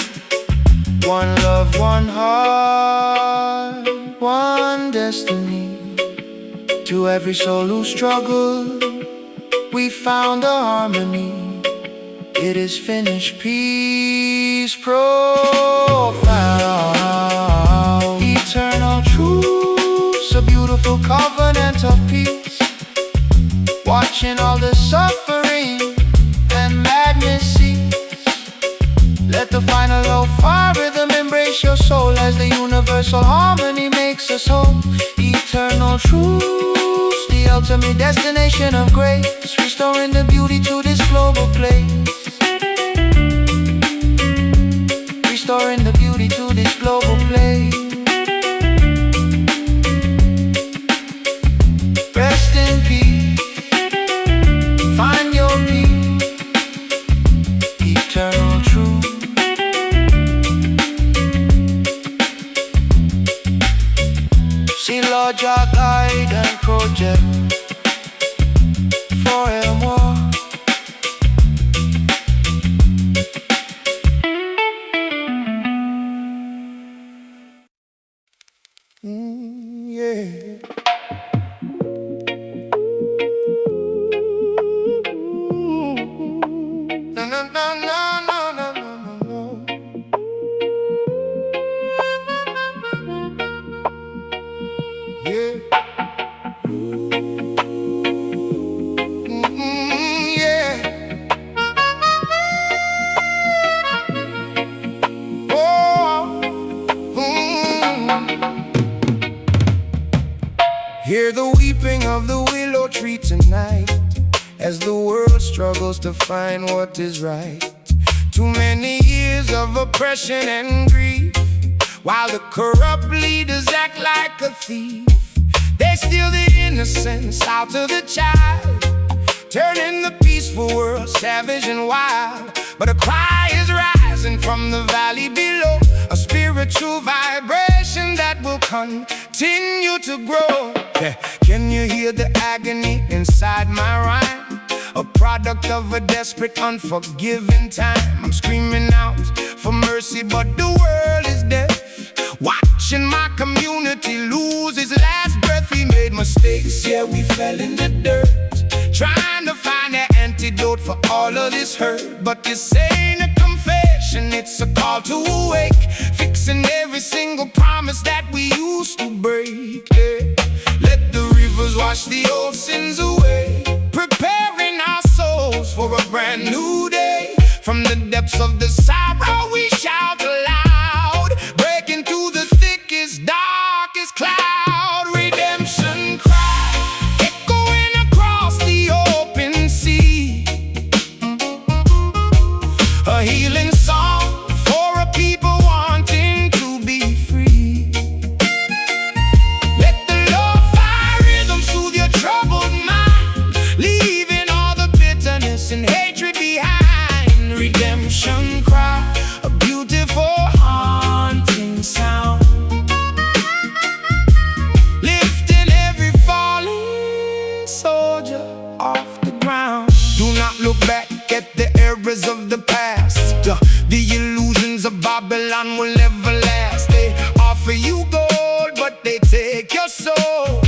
One love, one heart, one destiny. To every soul who struggled, we found a harmony. It is finished. Peace profound. Eternal truths, a beautiful covenant of peace. Watching all the suffering and madness cease. Let the final lo-fi rhythm embrace your soul as the universal harmony makes us whole. Eternal truths, the ultimate destination of grace, restoring the beauty to this global place. Restoring the beauty to this global place. Rest in peace, find your peace. Eternal truth. See Lord your guide and project forevermore. Yeah. No, no, no, no, no, no, no, no. Yeah. Yeah. Oh. Hear the weeping of the willow tree tonight, as the world struggles to find what is right. Too many years of oppression and grief, while the corrupt leaders act like a thief. They steal the innocence out of the child, turning the peaceful world savage and wild. But a cry is rising from the valley below, a spiritual vibration that will continue to grow. Yeah. Can you hear the agony inside my rhyme? A product of a desperate, unforgiving time. I'm screaming out for mercy, but the world is deaf. Watching my community lose his last breath. We made mistakes, yeah, we fell in the dirt, trying to find an antidote for all of this hurt. But this ain't a confession, it's a call to awake, fixing every single promise that we used to break. Yeah. Let the rivers wash the old sins away, preparing our souls for a brand new day. From the depths of the sorrow we shout aloud, breaking through the thickest, darkest cloud. Redemption cry, echoing across the open sea, a healing song for a people wanting to be free. Let the lo-fi rhythm soothe your troubled mind, leaving all the bitterness and hatred behind. Redemption cry, a beautiful haunting sound, lifting every falling soldier off the ground. Do not look back at the errors of the past. The illusions of Babylon will never last. They offer you gold, but they take your soul,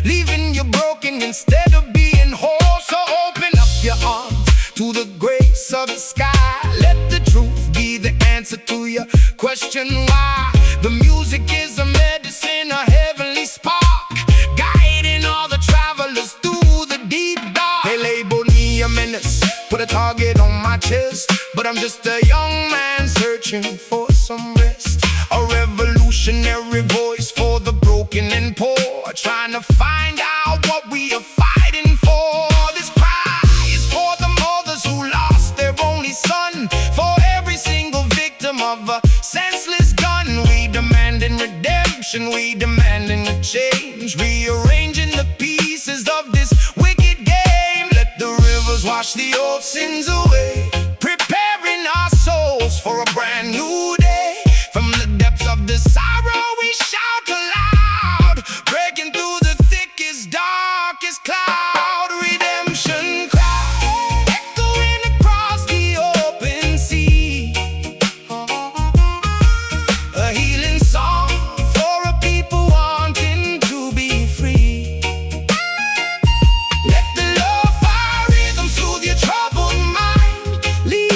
leaving you broken instead of being whole. So open up your arms to the grace of the sky. Let the truth be the answer to your question why. The music is a medicine, a heavenly spark, guiding all the travelers through the deep dark. They labeled me a menace, put a target on my chest, but I'm just a young man searching for some rest. A revolutionary voice for the broken and poor, trying to find out what we are fighting for. This cry is for the mothers who lost their only son, for every single victim of a senseless gun. We demanding redemption, we demanding a change, rearranging the pieces of this wicked game. Let the rivers wash the old sins away, preparing our souls for a brand new day. From the depths of the sorrow we shout aloud, breaking through the thickest, darkest cloud. Redemption cry, echoing across the open sea, a healing song for a people wanting to be free. Let the lo-fi rhythm soothe your troubled mind, leave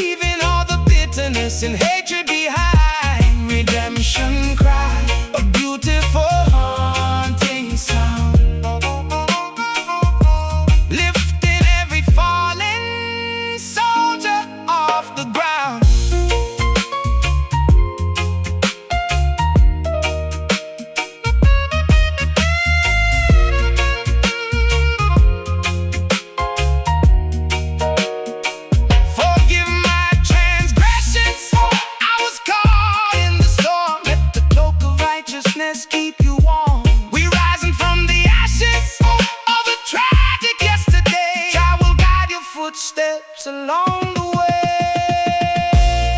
steps along the way.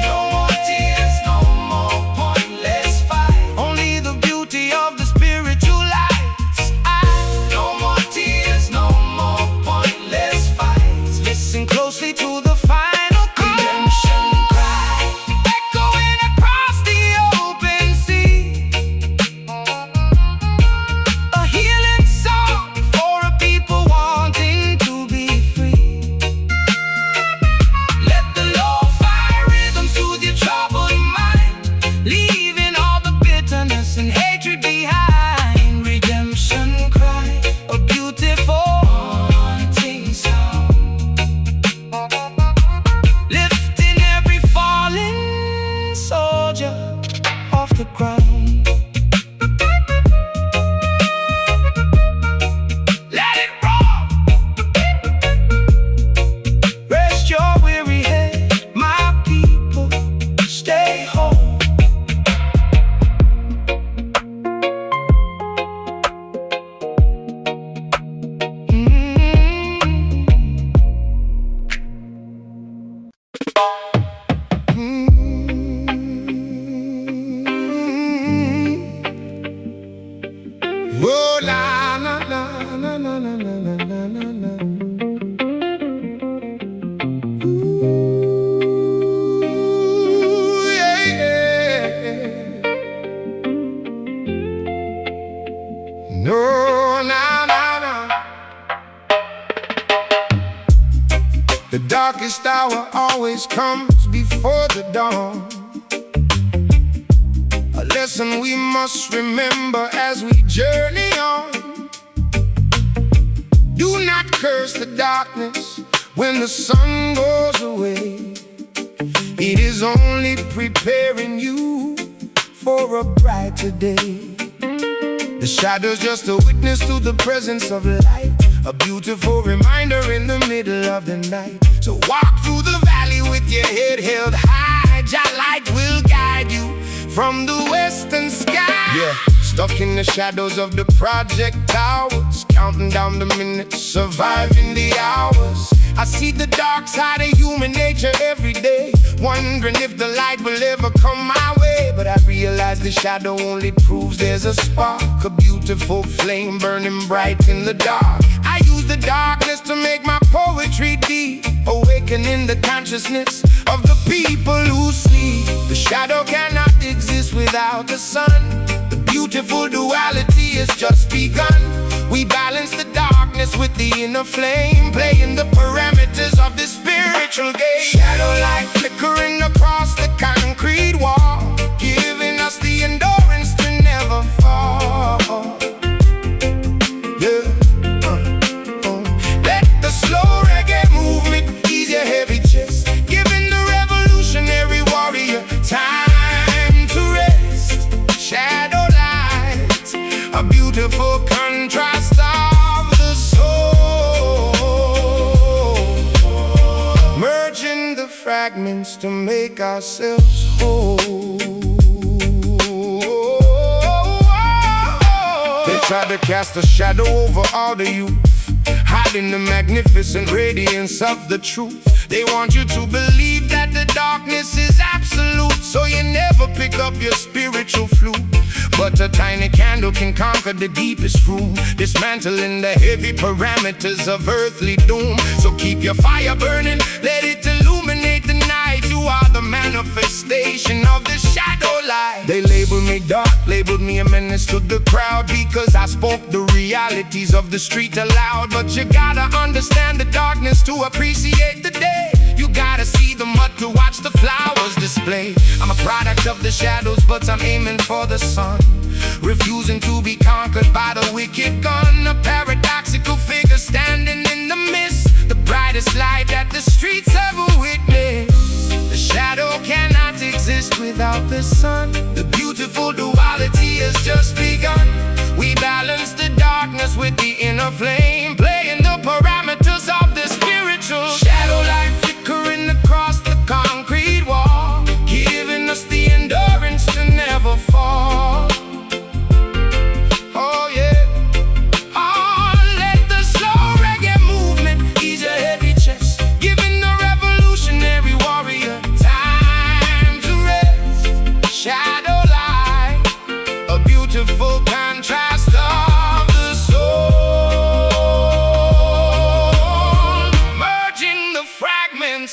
No more tears, no more pointless fight. Only the beauty of the spiritual lights. No more tears, no more pointless fights. Listen closely to the final call. Redemption cry, Echoing across the open sea. A healing song for a people wanting to be free. let the lo-fi rhythm soothe your troubled mind, Leaving all the bitterness and hatred behind. Redemption cry, a beautiful haunting sound. lifting every fallen soldier off the ground. Let it roll. Rest your weary head, my people, stay whole. Oh, la, la, la, la, la, la, la, la, la, la. Ooh, yeah, yeah. No, na, na, na. The darkest hour always comes before the dawn. A lesson we must remember as we journey on. Do not curse the darkness when the sun goes away. It is only preparing you for a brighter day. The shadow's just a witness to the presence of light, a beautiful reminder in the middle of the night. So walk through the valley with your head held high. Jah light will guide you from the western sky. Yeah, stuck in the shadows of the project towers, counting down the minutes, surviving the hours. I see the dark side of human nature every day, wondering if the light will ever come my way. But I realize the shadow only proves there's a spark, a beautiful flame burning bright in the dark. I use the darkness to make my poetry deep, awakening the consciousness of the people who sleep. The shadow cannot exist without the sun. The beautiful duality has just begun. We balance the darkness with the inner flame, playing the parameters of the spiritual game. Shadow light flickering across the concrete wall, giving us the endurance to never fall. Yeah. Let the slow reggae movement ease your heavy chest, giving the revolutionary warrior time to rest. Shadow light, a beautiful contrast of the soul, merging the fragments to make ourselves whole. They try to cast a shadow over all the youth, hiding the magnificent radiance of the truth. They want you to believe that the darkness is absolute, so you never pick up your spiritual flute. But a tiny candle can conquer the deepest room, dismantling the heavy parameters of earthly doom. So keep your fire burning, let it illuminate the night. You are the manifestation of the shadow light. They labeled me dark, labeled me a menace to the crowd, because I spoke the realities of the street aloud. But you gotta understand the darkness to appreciate the day. You gotta see the mud to watch the flowers display. I'm a product of the shadows, but I'm aiming for the sun, refusing to be conquered by the wicked gun. A paradoxical figure standing in the mist, the brightest light that the streets ever witnessed. The shadow cannot exist without the sun. The beautiful duality has just begun. We balance the darkness with the inner flame, playing the parameters of the spiritual. Shadow light flickering across the concrete wall, giving us the endurance to never fall. Oh yeah. Oh, let the slow reggae movement ease your heavy chest, giving the revolution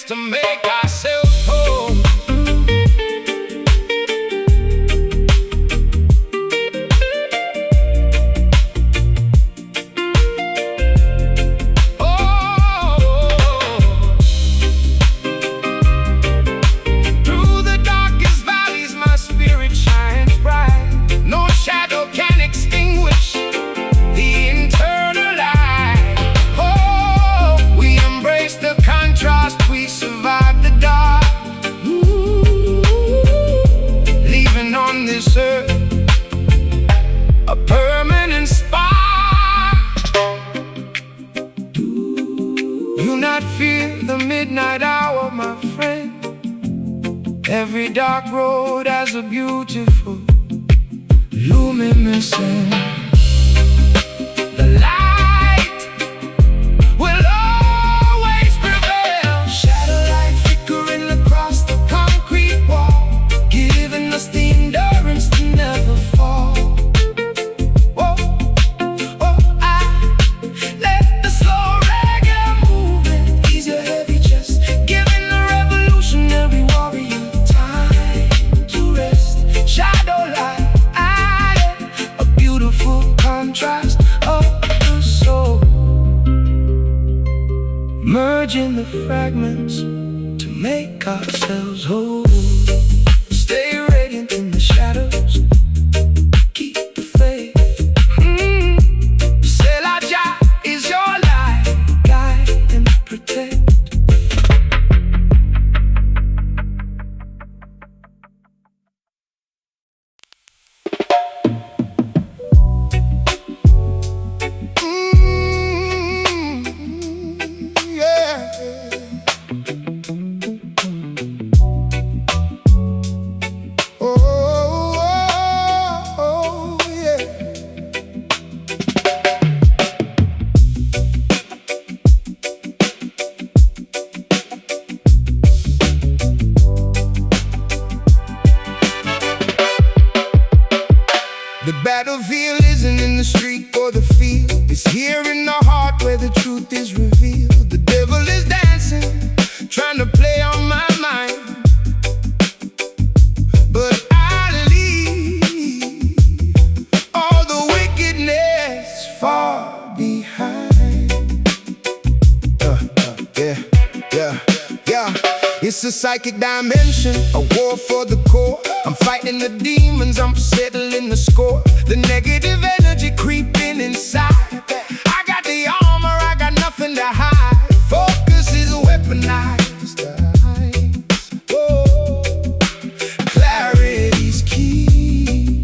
fragments to make ourselves whole. A permanent spark. Do not fear the midnight hour, my friend. Every dark road has a beautiful luminescence. The light will always prevail. Shadow light flickering across the concrete wall, giving us the endurance to never fall. Whoa, whoa, let the slow reggae movement ease your heavy chest, giving the revolutionary warrior time to rest. Shadow light, a beautiful contrast of the soul, merging the fragments to make ourselves whole. Stay radiant in the shadows, keep the faith. Selaja is your light, guide and protect. The battlefield isn't in the street or the field. It's here in the heart where the truth is revealed. The devil is dancing, trying to play on my mind, but I leave all the wickedness far behind. Yeah. It's a psychic dimension, a war for the core. I'm fighting the demons, I'm settling the score. The negative energy creeping inside. I got the armor, I got nothing to hide. Focus is weaponized. Oh, clarity's key.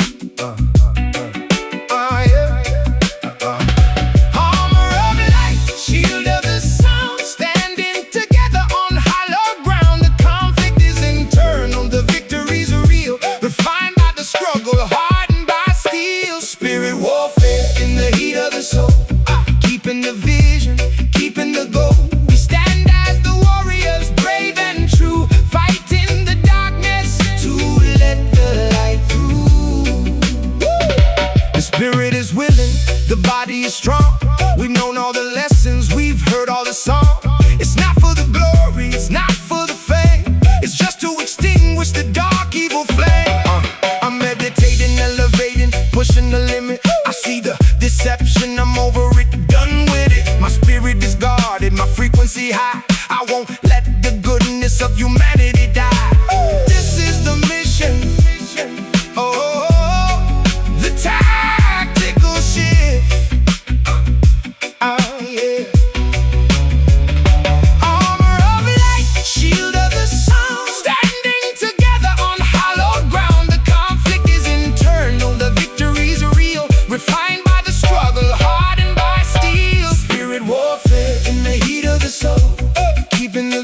Armor of light, shield of the sound, standing together on hollow ground. The conflict is internal, the victories are real, refined by the struggle, hardened by steel. Spirit warfare in the heat of the soul, keeping the vision, keeping the goal. We stand as the warriors, brave and true, fighting the darkness to let the light through. The spirit is willing, the body is strong. We've known all the lessons, we've heard all the songs. It's not for the glory, it's not for the fame, it's just to extinguish the dark evil flame. I'm meditating, elevating, pushing the limit. I see the deception, I'm over it, done with it. My spirit is guarded, my frequency high. I won't let the goodness of humanity die. This is the mission. Oh, the tactical shift. Yeah. Armor of light, shield of the sound, standing together on hallowed ground. The conflict is internal, the victories are real, refined by the struggle, hardened by steel. Spirit warfare in the heat of the soul, keeping the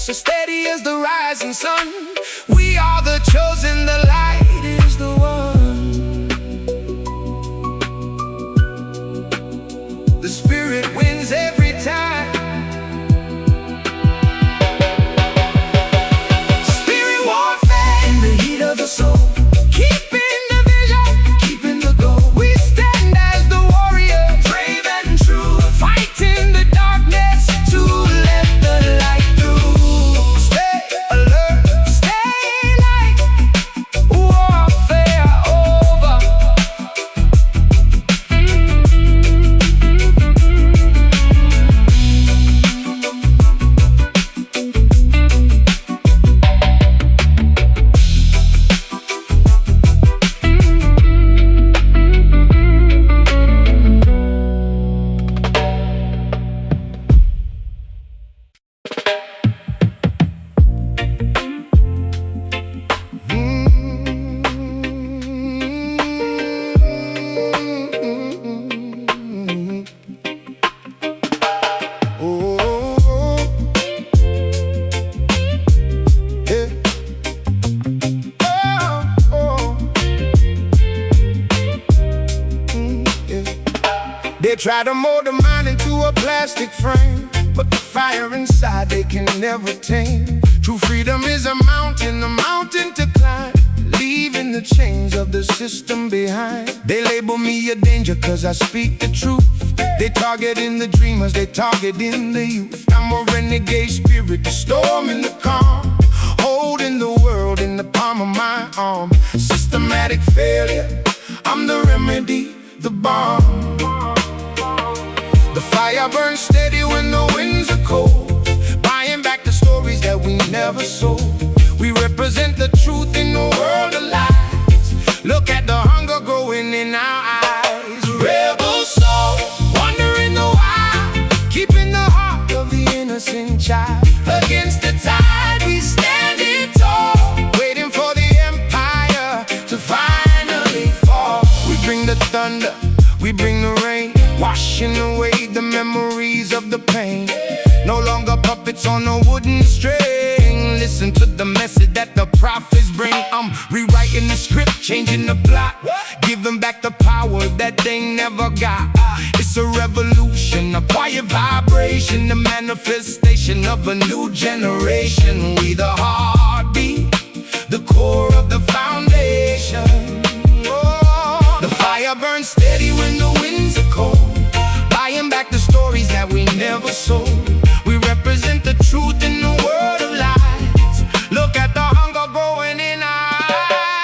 us as steady as the rising sun. We are the chosen, the light is the one. The spirit wins every time. Spirit warfare in the heat of the soul. Keeping the vision, keeping the goal. We stand as the warriors, brave and true, fighting the darkness to let the light through. Stay alert, stay light, warfare over. They try to mold the mind into a plastic frame, but the fire inside they can never tame. True freedom is a mountain to climb, leaving the chains of the system behind. They label me a danger cause I speak the truth. They targeting the dreamers, they targeting the youth. I'm a renegade spirit, the storm in the calm, holding the world in the palm of my arm. Systematic failure, I'm the remedy, the bomb. The fire burns steady when the winds are cold, buying back the stories that we never sold. We represent the truth in the world of lies. Look at the hunger growing in our eyes. Rebel soul, wandering the wild, keeping the heart of the innocent child. Against the tide we standing tall, waiting for the empire to finally fall. We bring the thunder, we bring the rain, washing away the memories of the pain. No longer puppets on a wooden string. Listen to the message that the prophets bring. I'm rewriting the script, changing the plot, give them back the power that they never got. It's a revolution, a quiet vibration, the manifestation of a new generation. We the heartbeat, the core of the foundation. The fire burns steady when the winds are cold, buying back the stories that we never sold. We represent the truth in the world of lies. Look at the hunger growing in our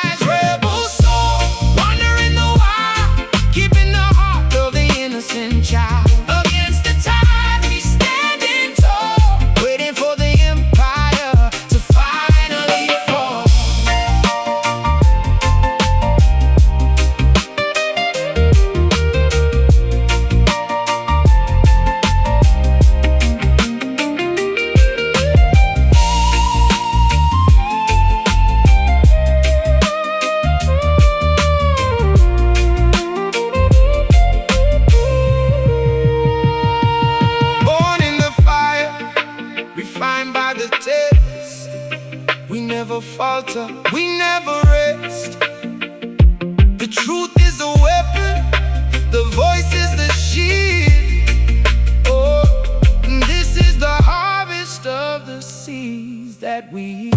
eyes. Rebel soul, wandering the wild, keeping the heart of the innocent child. Against the tide we standing tall, waiting for the empire to finally fall. Refined by the test, we never falter, we never rest. The truth is a weapon, the voice is the shield. Oh, and this is the harvest of the seeds that we